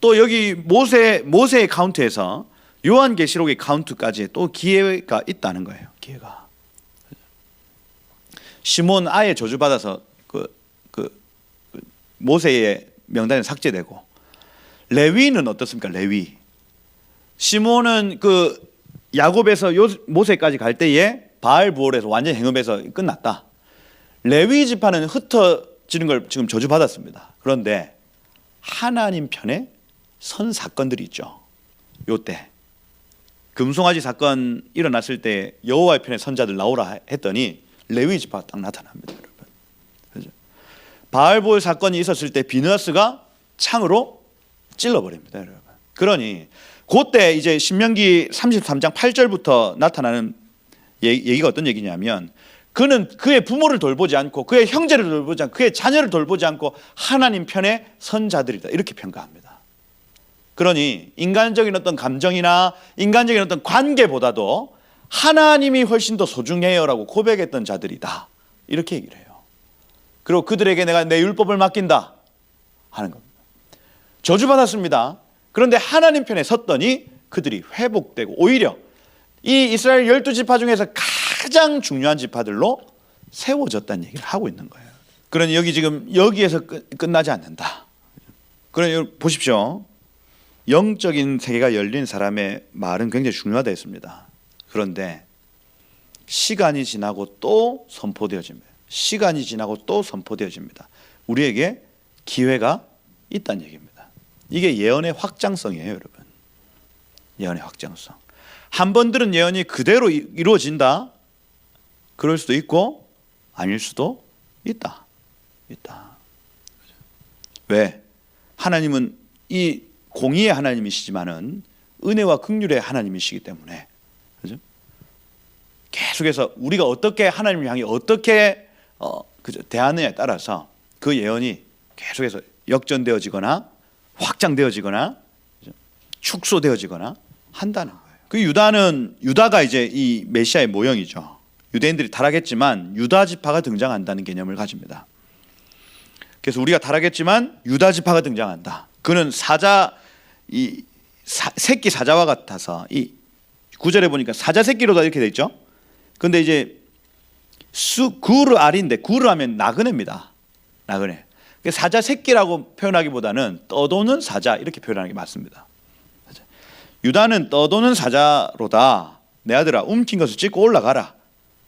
또 여기 모세의 카운트에서 요한계시록의 카운트까지 또 기회가 있다는 거예요. 기회가. 시몬 아예 저주받아서 그 모세의 명단에 삭제되고, 레위는 어떻습니까? 레위. 시몬은 그 야곱에서 모세까지 갈 때에 바알부올에서 완전 행음해서 끝났다. 레위 지파는 흩어지는 걸 지금 저주받았습니다. 그런데 하나님 편에 선 사건들이 있죠. 요때 금송아지 사건 일어났을 때 여호와의 편에 선자들 나오라 했더니 레위 지파가 딱 나타납니다, 여러분. 그죠? 바알볼 사건이 있었을 때 비느하스가 창으로 찔러버립니다, 여러분. 그러니 그때 이제 신명기 33장 8절부터 나타나는 얘기가 어떤 얘기냐면, 그는 그의 부모를 돌보지 않고 그의 형제를 돌보지 않고 그의 자녀를 돌보지 않고 하나님 편의 선자들이다, 이렇게 평가합니다. 그러니 인간적인 어떤 감정이나 인간적인 어떤 관계보다도 하나님이 훨씬 더 소중해요라고 고백했던 자들이다, 이렇게 얘기를 해요. 그리고 그들에게 내가 내 율법을 맡긴다 하는 겁니다. 저주받았습니다. 그런데 하나님 편에 섰더니 그들이 회복되고 오히려 이 이스라엘 12지파 중에서 가장 중요한 지파들로 세워졌다는 얘기를 하고 있는 거예요. 그러니 여기 지금 여기에서 끝나지 않는다. 그러니 보십시오. 영적인 세계가 열린 사람의 말은 굉장히 중요하다 했습니다. 그런데 시간이 지나고 또 선포되어집니다. 시간이 지나고 또 선포되어집니다. 우리에게 기회가 있다는 얘기입니다. 이게 예언의 확장성이에요, 여러분. 예언의 확장성. 한 번 들은 예언이 그대로 이루어진다. 그럴 수도 있고 아닐 수도 있다. 왜? 하나님은 이 공의의 하나님이시지만은 은혜와 긍휼의 하나님이시기 때문에, 그죠? 계속해서 우리가 어떻게 하나님을 향해 어떻게 대하느냐에 따라서 그 예언이 계속해서 역전되어지거나 확장되어지거나, 그죠? 축소되어지거나 한다는 거예요. 그 유다가 이제 이 메시아의 모형이죠. 유대인들이 타락했지만 유다 지파가 등장한다는 개념을 가집니다. 그래서 우리가 타락했지만 유다 지파가 등장한다. 그는 새끼 사자와 같아서, 이 구절에 보니까 사자 새끼로다 이렇게 돼 있죠. 근데 이제 구르 알인데, 구르 하면 나그네입니다. 나그네. 사자 새끼라고 표현하기보다는 떠도는 사자 이렇게 표현하는 게 맞습니다. 유다는 떠도는 사자로다. 내 아들아, 움킨 것을 찢고 올라가라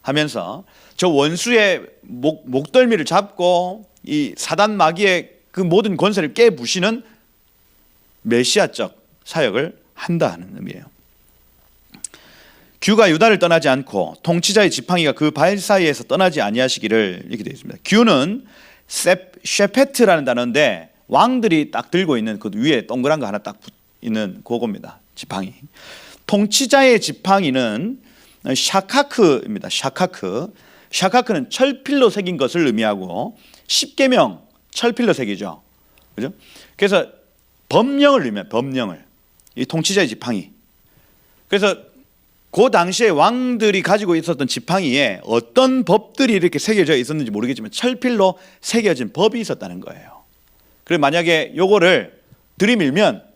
하면서 저 원수의 목덜미를 잡고 이 사단 마귀의 그 모든 권세를 깨부시는 메시아적 사역을 한다는 의미예요. 규가 유다를 떠나지 않고 통치자의 지팡이가 그 발 사이에서 떠나지 아니하시기를, 이렇게 되어 있습니다. 규는 셰페트라는 단어인데 왕들이 딱 들고 있는 그 위에 동그란 거 하나 딱 있는 그겁니다. 지팡이. 통치자의 지팡이는 샤카크입니다. 샤카크는 철필로 새긴 것을 의미하고, 십계명 철필로 새기죠. 그죠? 그래서 법령을 의미해요. 법령을. 이 통치자의 지팡이. 그래서 그 당시에 왕들이 가지고 있었던 지팡이에 어떤 법들이 이렇게 새겨져 있었는지 모르겠지만 철필로 새겨진 법이 있었다는 거예요. 그래서 만약에 요거를 들이밀면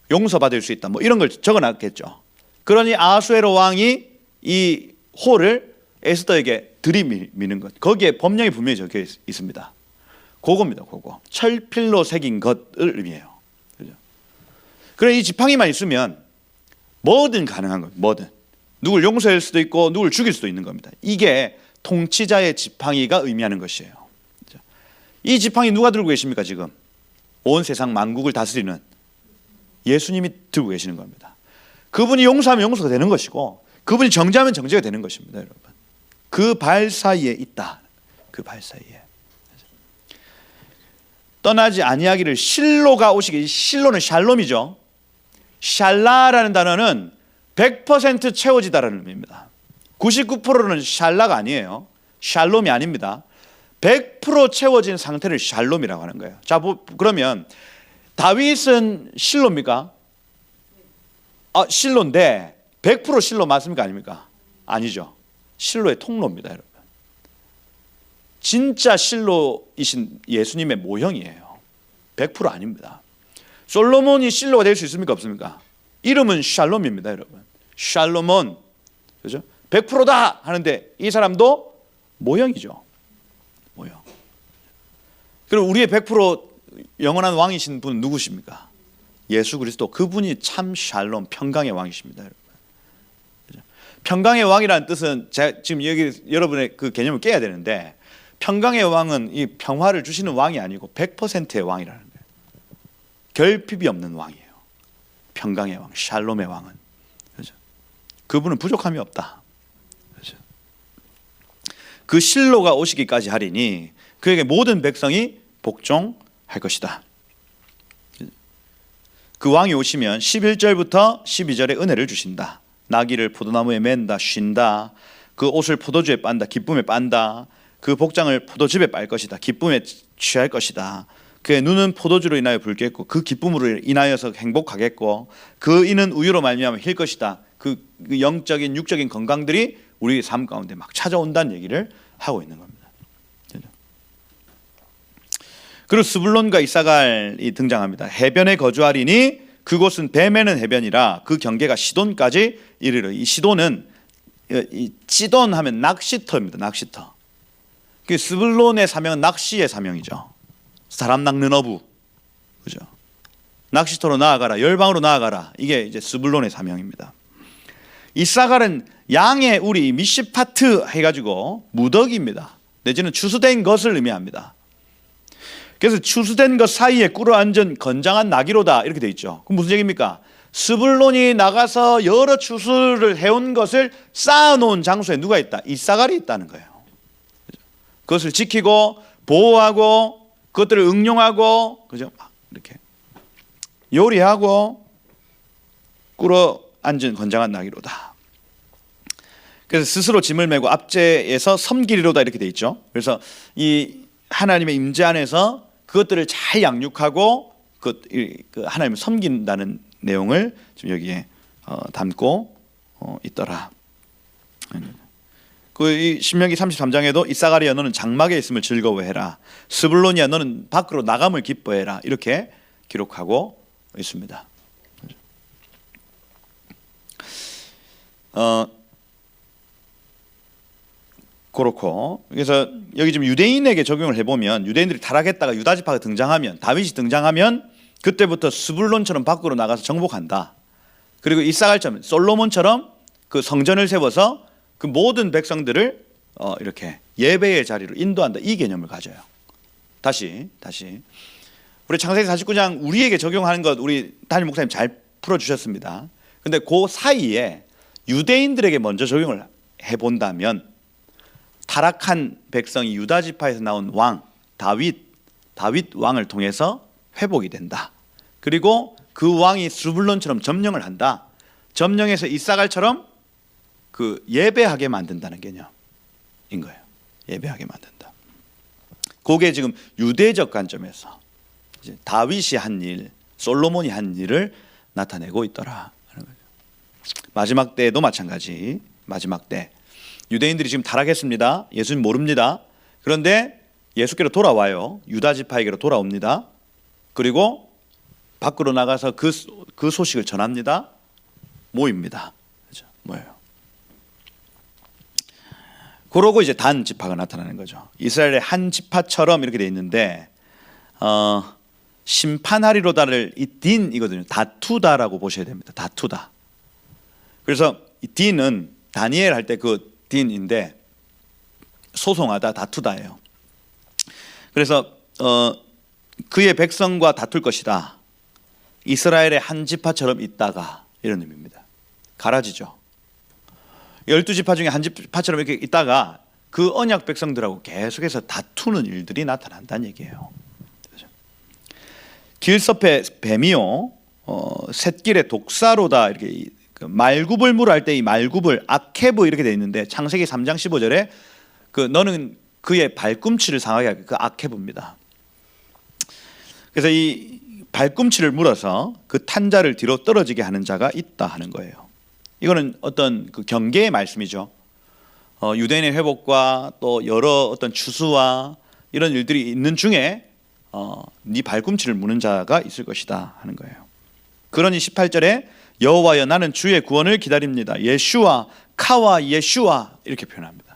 용서받을 수 있다, 뭐 이런 걸 적어놨겠죠. 그러니 아하수에로 왕이 이 호를 에스더에게 들이미는 것, 거기에 법령이 분명히 적혀 있습니다. 그겁니다. 그거 철필로 새긴 것을 의미해요. 그죠? 그래, 이 지팡이만 있으면 뭐든 가능한 겁니다. 뭐든. 누굴 용서할 수도 있고 누굴 죽일 수도 있는 겁니다. 이게 통치자의 지팡이가 의미하는 것이에요. 그죠? 이 지팡이 누가 들고 계십니까? 지금 온 세상 만국을 다스리는 예수님이 들고 계시는 겁니다. 그분이 용서하면 용서가 되는 것이고, 그분이 정죄하면 정죄가 되는 것입니다. 여러분, 그 발 사이에 있다. 그 발 사이에. 떠나지 아니하기를 실로가 오시기. 실로는 샬롬이죠. 샬라라는 단어는 100% 채워지다라는 의미입니다. 99%는 샬라가 아니에요. 샬롬이 아닙니다. 100% 채워진 상태를 샬롬이라고 하는 거예요. 자, 그러면 다윗은 실로입니까? 실로인데 100% 실로 맞습니까? 아닙니까? 아니죠. 실로의 통로입니다, 여러분. 진짜 실로이신 예수님의 모형이에요. 100% 아닙니다. 솔로몬이 실로가 될 수 있습니까? 없습니까? 이름은 샬롬입니다, 여러분. 샬롬은, 그죠? 100%다 하는데 이 사람도 모형이죠. 모형. 그리고 우리의 100% 영원한 왕이신 분은 누구십니까? 예수 그리스도. 그분이 참 샬롬, 평강의 왕이십니다, 여러분. 그죠? 평강의 왕이라는 뜻은 제가 지금 여기 여러분의 그 개념을 깨야 되는데, 평강의 왕은 이 평화를 주시는 왕이 아니고 100%의 왕이라는 거예요. 결핍이 없는 왕이에요. 평강의 왕, 샬롬의 왕은. 그죠? 그분은 부족함이 없다. 그죠? 그 실로가 오시기까지 하리니 그에게 모든 백성이 복종할 것이다. 그 왕이 오시면 11절부터 12절에 은혜를 주신다. 나귀를 포도나무에 맨다, 쉰다. 그 옷을 포도주에 빤다, 기쁨에 빤다. 그 복장을 포도즙에 빨 것이다. 기쁨에 취할 것이다. 그의 눈은 포도주로 인하여 붉겠고 그 기쁨으로 인하여서 행복하겠고 그 이는 우유로 말미암아 힐 것이다. 그 영적인 육적인 건강들이 우리 삶 가운데 막 찾아온다는 얘기를 하고 있는 겁니다. 그리고 스불론과 이사갈이 등장합니다. 해변에 거주하리니 그곳은 뱀에는 해변이라 그 경계가 시돈까지 이르러. 이 시돈은 이 찌돈 하면 낚시터입니다. 낚시터. 그 스불론의 사명은 낚시의 사명이죠. 사람 낚는 어부, 그죠? 낚시터로 나아가라, 열방으로 나아가라. 이게 이제 스불론의 사명입니다. 이사갈은 양의 우리 미시파트 해가지고 무더기입니다. 내지는 추수된 것을 의미합니다. 그래서 추수된 것 사이에 꿇어앉은 건장한 나귀로다 이렇게 돼 있죠. 그럼 무슨 얘기입니까? 스불론이 나가서 여러 추수를 해온 것을 쌓아놓은 장소에 누가 있다? 이사갈이 있다는 거예요. 그것을 지키고 보호하고 그것들을 응용하고, 그죠? 이렇게 요리하고 꿇어 앉은 건장한 나귀로다. 그래서 스스로 짐을 메고 앞제에서 섬기리로다 이렇게 돼 있죠. 그래서 이 하나님의 임재 안에서 그것들을 잘 양육하고 그 하나님을 섬긴다는 내용을 지금 여기에 담고 있더라. 그 신명기 33장에도 이사가리야 너는 장막에 있음을 즐거워해라. 스불론이야 너는 밖으로 나감을 기뻐해라. 이렇게 기록하고 있습니다. 그렇고, 그래서 여기 지금 유대인에게 적용을 해보면, 유대인들이 타락했다가 유다 지파가 등장하면, 다윗이 등장하면 그때부터 스불론처럼 밖으로 나가서 정복한다. 그리고 이사갈처럼 솔로몬처럼 그 성전을 세워서 그 모든 백성들을 이렇게 예배의 자리로 인도한다. 이 개념을 가져요. 다시 우리 창세기 49장 우리에게 적용하는 것 우리 담임 목사님 잘 풀어주셨습니다. 근데 그 사이에 유대인들에게 먼저 적용을 해본다면 타락한 백성이 유다 지파에서 나온 왕 다윗 왕을 통해서 회복이 된다. 그리고 그 왕이 스불론처럼 점령을 한다. 점령해서 이사갈처럼 그 예배하게 만든다는 개념인 거예요. 예배하게 만든다. 그게 지금 유대적 관점에서 이제 다윗이 한 일, 솔로몬이 한 일을 나타내고 있더라 하는 거죠. 마지막 때에도 마찬가지. 마지막 때 유대인들이 지금 타락했습니다. 예수님 모릅니다. 그런데 예수께로 돌아와요. 유다 지파에게로 돌아옵니다. 그리고 밖으로 나가서 그 소식을 전합니다. 모입니다. 그렇죠? 뭐예요? 그러고 이제 단 지파가 나타나는 거죠. 이스라엘의 한 지파처럼 이렇게 돼 있는데 심판하리로다를 이 딘이거든요. 다투다라고 보셔야 됩니다. 다투다. 그래서 이 딘은 다니엘 할 때 그 딘인데 소송하다, 다투다예요. 그래서 그의 백성과 다툴 것이다. 이스라엘의 한 지파처럼 있다가 이런 의미입니다. 갈라지죠. 12지파 중에 한 지파처럼 이렇게 있다가 그 언약 백성들하고 계속해서 다투는 일들이 나타난다는 얘기예요. 길섭의 뱀이요, 샛길의 독사로다. 이렇게 말굽을 물할 때 이 말굽을 아케브 이렇게 돼 있는데 창세기 3장 15절에 너는 그의 발꿈치를 상하게 하게, 그 아케브입니다. 그래서 이 발꿈치를 물어서 그 탄자를 뒤로 떨어지게 하는 자가 있다 하는 거예요. 이거는 어떤 그 경계의 말씀이죠. 유대인의 회복과 또 여러 어떤 추수와 이런 일들이 있는 중에 네 발꿈치를 무는 자가 있을 것이다 하는 거예요. 그러니 18절에 여호와여 나는 주의 구원을 기다립니다. 예슈아 카와 예슈아 이렇게 표현합니다.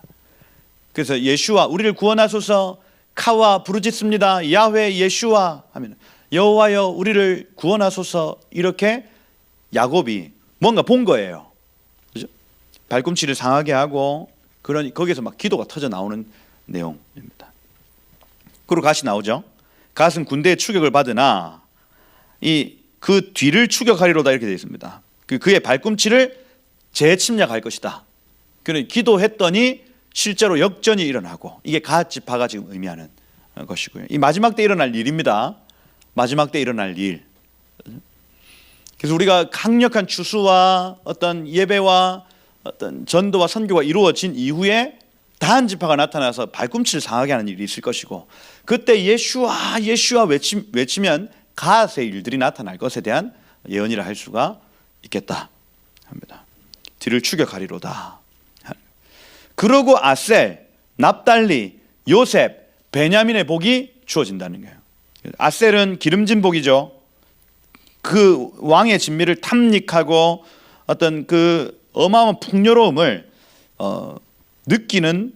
그래서 예슈아 우리를 구원하소서, 카와 부르짖습니다. 야훼 예슈아 하면 여호와여 우리를 구원하소서. 이렇게 야곱이 뭔가 본 거예요. 그죠? 발꿈치를 상하게 하고 그러니 거기서 막 기도가 터져 나오는 내용입니다. 그리고 갓이 나오죠. 갓은 군대의 추격을 받으나 그 뒤를 추격하리로다 이렇게 되어 있습니다. 그의 발꿈치를 재침략할 것이다. 그는 기도했더니 실제로 역전이 일어나고, 이게 갓 지파가 지금 의미하는 것이고요. 이 마지막 때 일어날 일입니다. 마지막 때 일어날 일. 그래서 우리가 강력한 추수와 어떤 예배와 어떤 전도와 선교가 이루어진 이후에 단 지파가 나타나서 발꿈치를 상하게 하는 일이 있을 것이고, 그때 예슈아 예슈아 외치면 갓의 일들이 나타날 것에 대한 예언이라 할 수가 있겠다 합니다. 뒤를 추격하리로다. 그러고 아셀, 납달리, 요셉, 베냐민의 복이 주어진다는 거예요. 아셀은 기름진 복이죠. 그 왕의 진미를 탐닉하고 어떤 그 어마어마한 풍요로움을 느끼는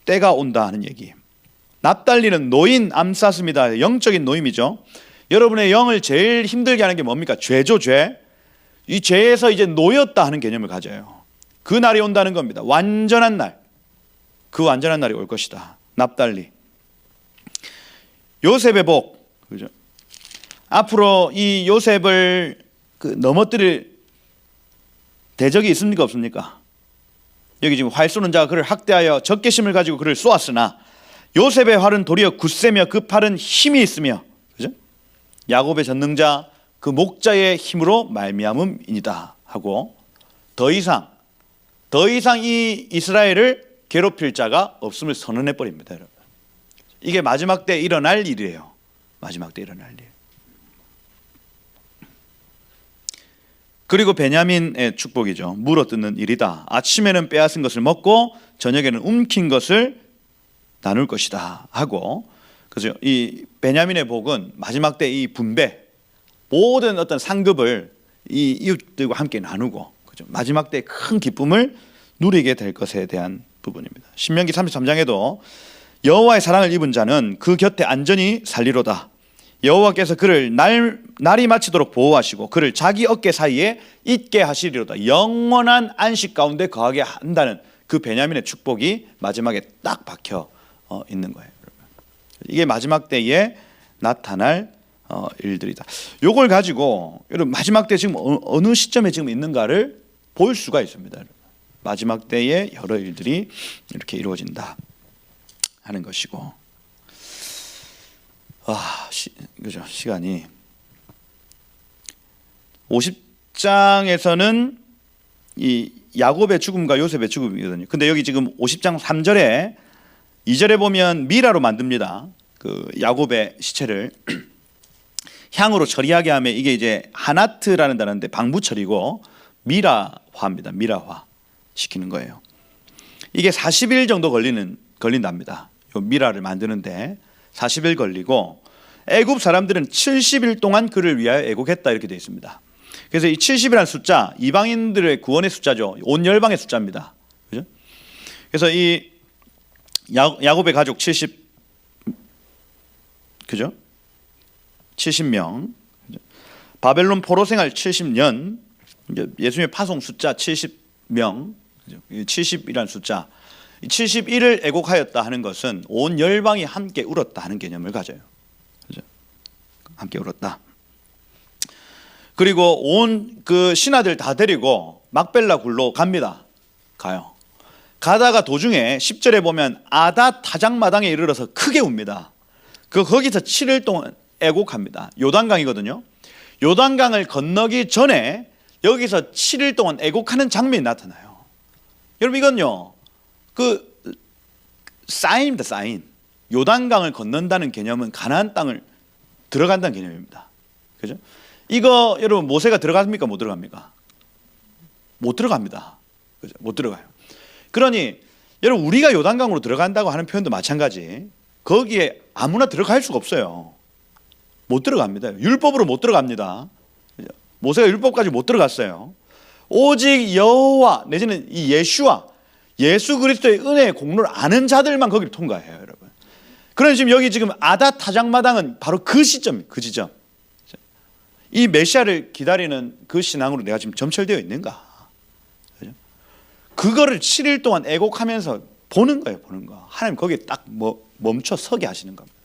때가 온다 하는 얘기. 납달리는 노인 암사슴이다. 영적인 노임이죠. 여러분의 영을 제일 힘들게 하는 게 뭡니까? 죄죠, 죄. 이 죄에서 이제 놓였다 하는 개념을 가져요. 그 날이 온다는 겁니다. 완전한 날. 그 완전한 날이 올 것이다. 납달리. 요셉의 복. 그죠? 앞으로 이 요셉을 넘어뜨릴 대적이 있습니까 없습니까? 여기 지금 활 쏘는 자가 그를 학대하여 적개심을 가지고 그를 쏘았으나 요셉의 활은 도리어 굳세며 그 팔은 힘이 있으며, 그죠? 야곱의 전능자 그 목자의 힘으로 말미암음이니라 하고 더 이상 이 이스라엘을 괴롭힐 자가 없음을 선언해 버립니다, 여러분. 이게 마지막 때 일어날 일이에요. 마지막 때 일어날 일. 그리고 베냐민의 축복이죠. 물어뜯는 일이다. 아침에는 빼앗은 것을 먹고 저녁에는 움킨 것을 나눌 것이다 하고, 그래서 이 베냐민의 복은 마지막 때 이 분배, 모든 어떤 상급을 이 이웃들과 함께 나누고, 그죠? 마지막 때 큰 기쁨을 누리게 될 것에 대한 부분입니다. 신명기 33장에도 여호와의 사랑을 입은 자는 그 곁에 안전히 살리로다. 여호와께서 그를 날이 마치도록 보호하시고 그를 자기 어깨 사이에 있게 하시리로다. 영원한 안식 가운데 거하게 한다는 그 베냐민의 축복이 마지막에 딱 박혀 있는 거예요. 이게 마지막 때에 나타날 일들이다. 요걸 가지고 여러분 마지막 때 지금 어느 시점에 지금 있는가를 볼 수가 있습니다. 마지막 때에 여러 일들이 이렇게 이루어진다 하는 것이고, 그죠? 시간이 50장에서는 이 야곱의 죽음과 요셉의 죽음이거든요. 근데 여기 지금 50장 3절에 2절에 보면 미라로 만듭니다. 그 야곱의 시체를 향으로 처리하게 하면 이게 이제 하나트라는 단어인데 방부처리고 미라화입니다. 미라화 시키는 거예요. 이게 40일 정도 걸린답니다. 요 미라를 만드는데 40일 걸리고 애굽 사람들은 70일 동안 그를 위하여 애국했다 이렇게 되어 있습니다. 그래서 이 70이라는 숫자 이방인들의 구원의 숫자죠. 온 열방의 숫자입니다. 그죠? 그래서 이 야곱의 가족 70명, 바벨론 포로 생활 70년, 예수님의 파송 숫자 70명, 70이라는 숫자, 71을 애곡하였다 하는 것은 온 열방이 함께 울었다 하는 개념을 가져요. 그죠? 함께 울었다. 그리고 온 그 신하들 다 데리고 막벨라 굴로 갑니다. 가요. 가다가 도중에 10절에 보면 아다 타작마당에 이르러서 크게 웁니다. 거기서 7일 동안 애곡합니다. 요단강이거든요. 요단강을 건너기 전에 여기서 7일 동안 애곡하는 장면이 나타나요. 여러분 이건요, 그 사인입니다. 사인. 요단강을 건넌다는 개념은 가나안 땅을 들어간다는 개념입니다. 그죠? 이거 여러분 모세가 들어갑니까? 못 들어갑니까? 못 들어갑니다. 그죠? 못 들어가요. 그러니 여러분 우리가 요단강으로 들어간다고 하는 표현도 마찬가지. 거기에 아무나 들어갈 수가 없어요. 못 들어갑니다. 율법으로 못 들어갑니다. 모세가 율법까지 못 들어갔어요. 오직 여호와 내지는 이 예수 그리스도의 은혜의 공로를 아는 자들만 거기를 통과해요, 여러분. 그런데 지금 여기 지금 아다 타작마당은 바로 그 시점, 그 지점. 이 메시아를 기다리는 그 신앙으로 내가 지금 점철되어 있는가? 그거를 7일 동안 애곡하면서 보는 거예요, 보는 거. 하나님 거기에 딱 멈춰 서게 하시는 겁니다.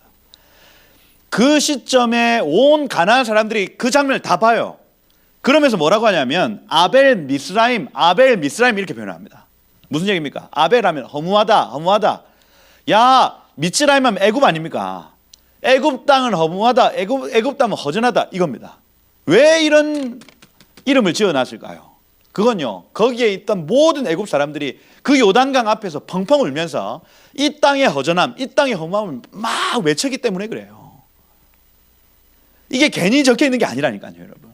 그 시점에 온 가나안 사람들이 그 장면을 다 봐요. 그러면서 뭐라고 하냐면 아벨 미스라임 이렇게 표현합니다. 무슨 얘기입니까? 아벨 하면 허무하다. 야, 미스라임 하면 애굽 아닙니까? 애굽 땅은 허무하다. 애굽 땅은 허전하다 이겁니다. 왜 이런 이름을 지어놨을까요? 그건요, 거기에 있던 모든 애굽 사람들이 그 요단강 앞에서 펑펑 울면서 이 땅의 허전함, 이 땅의 허무함을 막 외쳤기 때문에 그래요. 이게 괜히 적혀 있는 게 아니라니까요, 여러분.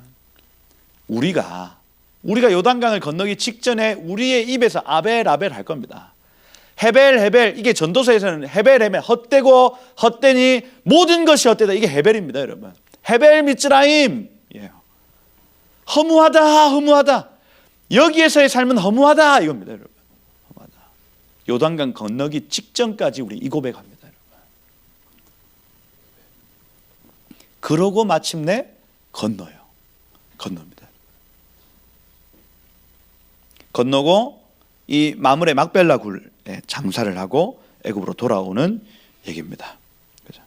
우리가 요단강을 건너기 직전에 우리의 입에서 아벨 할 겁니다. 헤벨 이게 전도서에서는 헤벨 헛되고 헛되니 모든 것이 헛되다, 이게 헤벨입니다, 여러분. 헤벨 미츠라임, 허무하다. 여기에서의 삶은 허무하다 이겁니다, 여러분. 허무하다. 요단강 건너기 직전까지 우리 이 고백합니다, 여러분. 그러고 마침내 건넙니다. 건너고 이 마물의 막벨라 굴에 장사를 하고 애굽으로 돌아오는 얘기입니다. 그죠?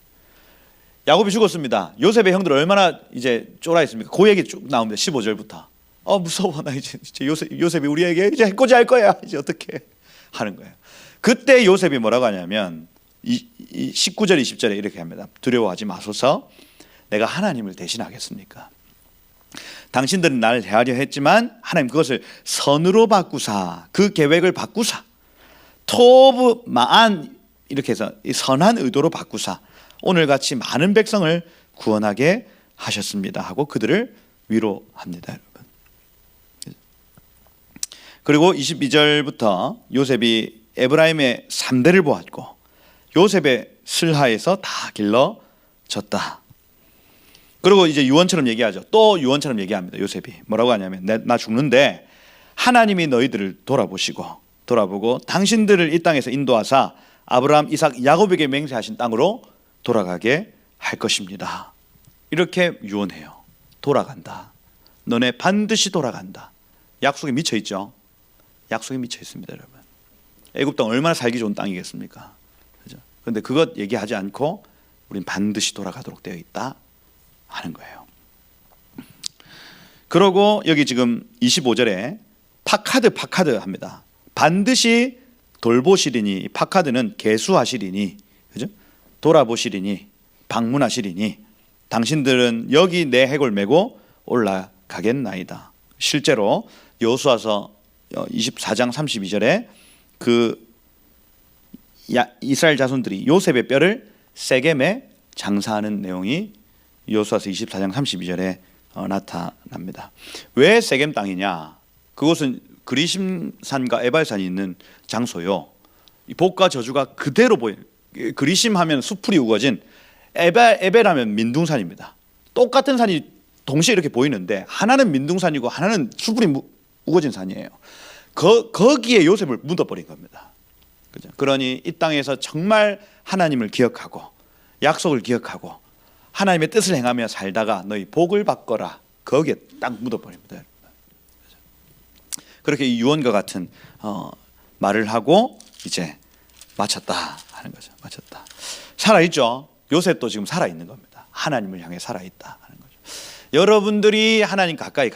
야곱이 죽었습니다. 요셉의 형들 얼마나 이제 쫄아 있습니까? 그 얘기 쭉 나옵니다. 15절부터. 무서워. 나 이제 요셉이 우리에게 이제 해코지 할 거야. 이제 어떻게 하는 거예요. 그때 요셉이 뭐라고 하냐면 19절 20절에 이렇게 합니다. 두려워하지 마소서. 내가 하나님을 대신하겠습니까? 당신들은 나를 대하려 했지만 하나님 그것을 선으로 바꾸사, 그 계획을 바꾸사, 토브 마안 이렇게 해서 선한 의도로 바꾸사 오늘같이 많은 백성을 구원하게 하셨습니다 하고 그들을 위로합니다. 여러분. 그리고 22절부터 요셉이 에브라임의 3대를 보았고 요셉의 슬하에서 다 길러졌다. 그리고 이제 유언처럼 얘기하죠. 또 유언처럼 얘기합니다. 요셉이 뭐라고 하냐면 나 죽는데 하나님이 너희들을 돌아보고 당신들을 이 땅에서 인도하사 아브라함, 이삭, 야곱에게 맹세하신 땅으로 돌아가게 할 것입니다. 이렇게 유언해요. 돌아간다. 너네 반드시 돌아간다. 약속에 미쳐 있죠. 약속에 미쳐 있습니다, 여러분. 애굽 땅 얼마나 살기 좋은 땅이겠습니까? 그죠? 그런데 그것 얘기하지 않고 우린 반드시 돌아가도록 되어 있다 하는 거예요. 그러고 여기 지금 25절에 파카드 합니다. 반드시 돌보시리니, 파카드는 계수하시리니, 그죠? 돌아보시리니, 방문하시리니, 당신들은 여기 내 해골 메고 올라가겠나이다. 실제로 여호수아서 24장 32절에 그 이스라엘 자손들이 요셉의 뼈를 세겜에 장사하는 내용이 여호수아서 24장 32절에 나타납니다. 왜 세겜 땅이냐? 그곳은 그리심산과 에발산이 있는 장소요. 복과 저주가 그대로 보여요. 그리심 하면 수풀이 우거진, 에벨하면 민둥산입니다. 똑같은 산이 동시에 이렇게 보이는데 하나는 민둥산이고 하나는 수풀이 우거진 산이에요. 거기에 요셉을 묻어버린 겁니다. 그죠? 그러니 이 땅에서 정말 하나님을 기억하고 약속을 기억하고 하나님의 뜻을 행하며 살다가 너희 복을 받거라. 거기에 딱 묻어버립니다. 그렇게 이 유언과 같은 말을 하고 이제 마쳤다 하는 거죠. 마쳤다. 살아있죠. 요셉도 지금 살아있는 겁니다. 하나님을 향해 살아있다 하는 거죠. 여러분들이 하나님 가까이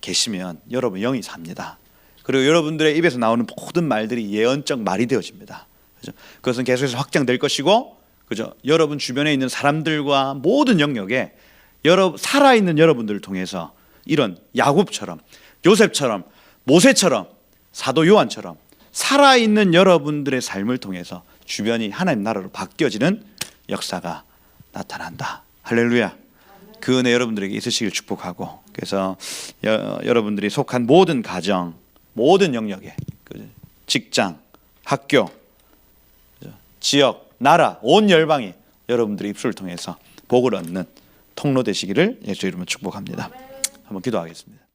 계시면 여러분 영이 삽니다. 그리고 여러분들의 입에서 나오는 모든 말들이 예언적 말이 되어집니다. 그죠? 그것은 계속해서 확장될 것이고, 그죠? 여러분 주변에 있는 사람들과 모든 영역에 살아있는 여러분들을 통해서 이런 야곱처럼, 요셉처럼, 모세처럼, 사도 요한처럼 살아있는 여러분들의 삶을 통해서 주변이 하나님 나라로 바뀌어지는 역사가 나타난다. 할렐루야. 그 은혜 여러분들에게 있으시길 축복하고, 그래서 여러분들이 속한 모든 가정, 모든 영역에, 직장, 학교, 지역, 나라, 온 열방이 여러분들의 입술을 통해서 복을 얻는 통로 되시기를 예수 이름으로 축복합니다. 한번 기도하겠습니다.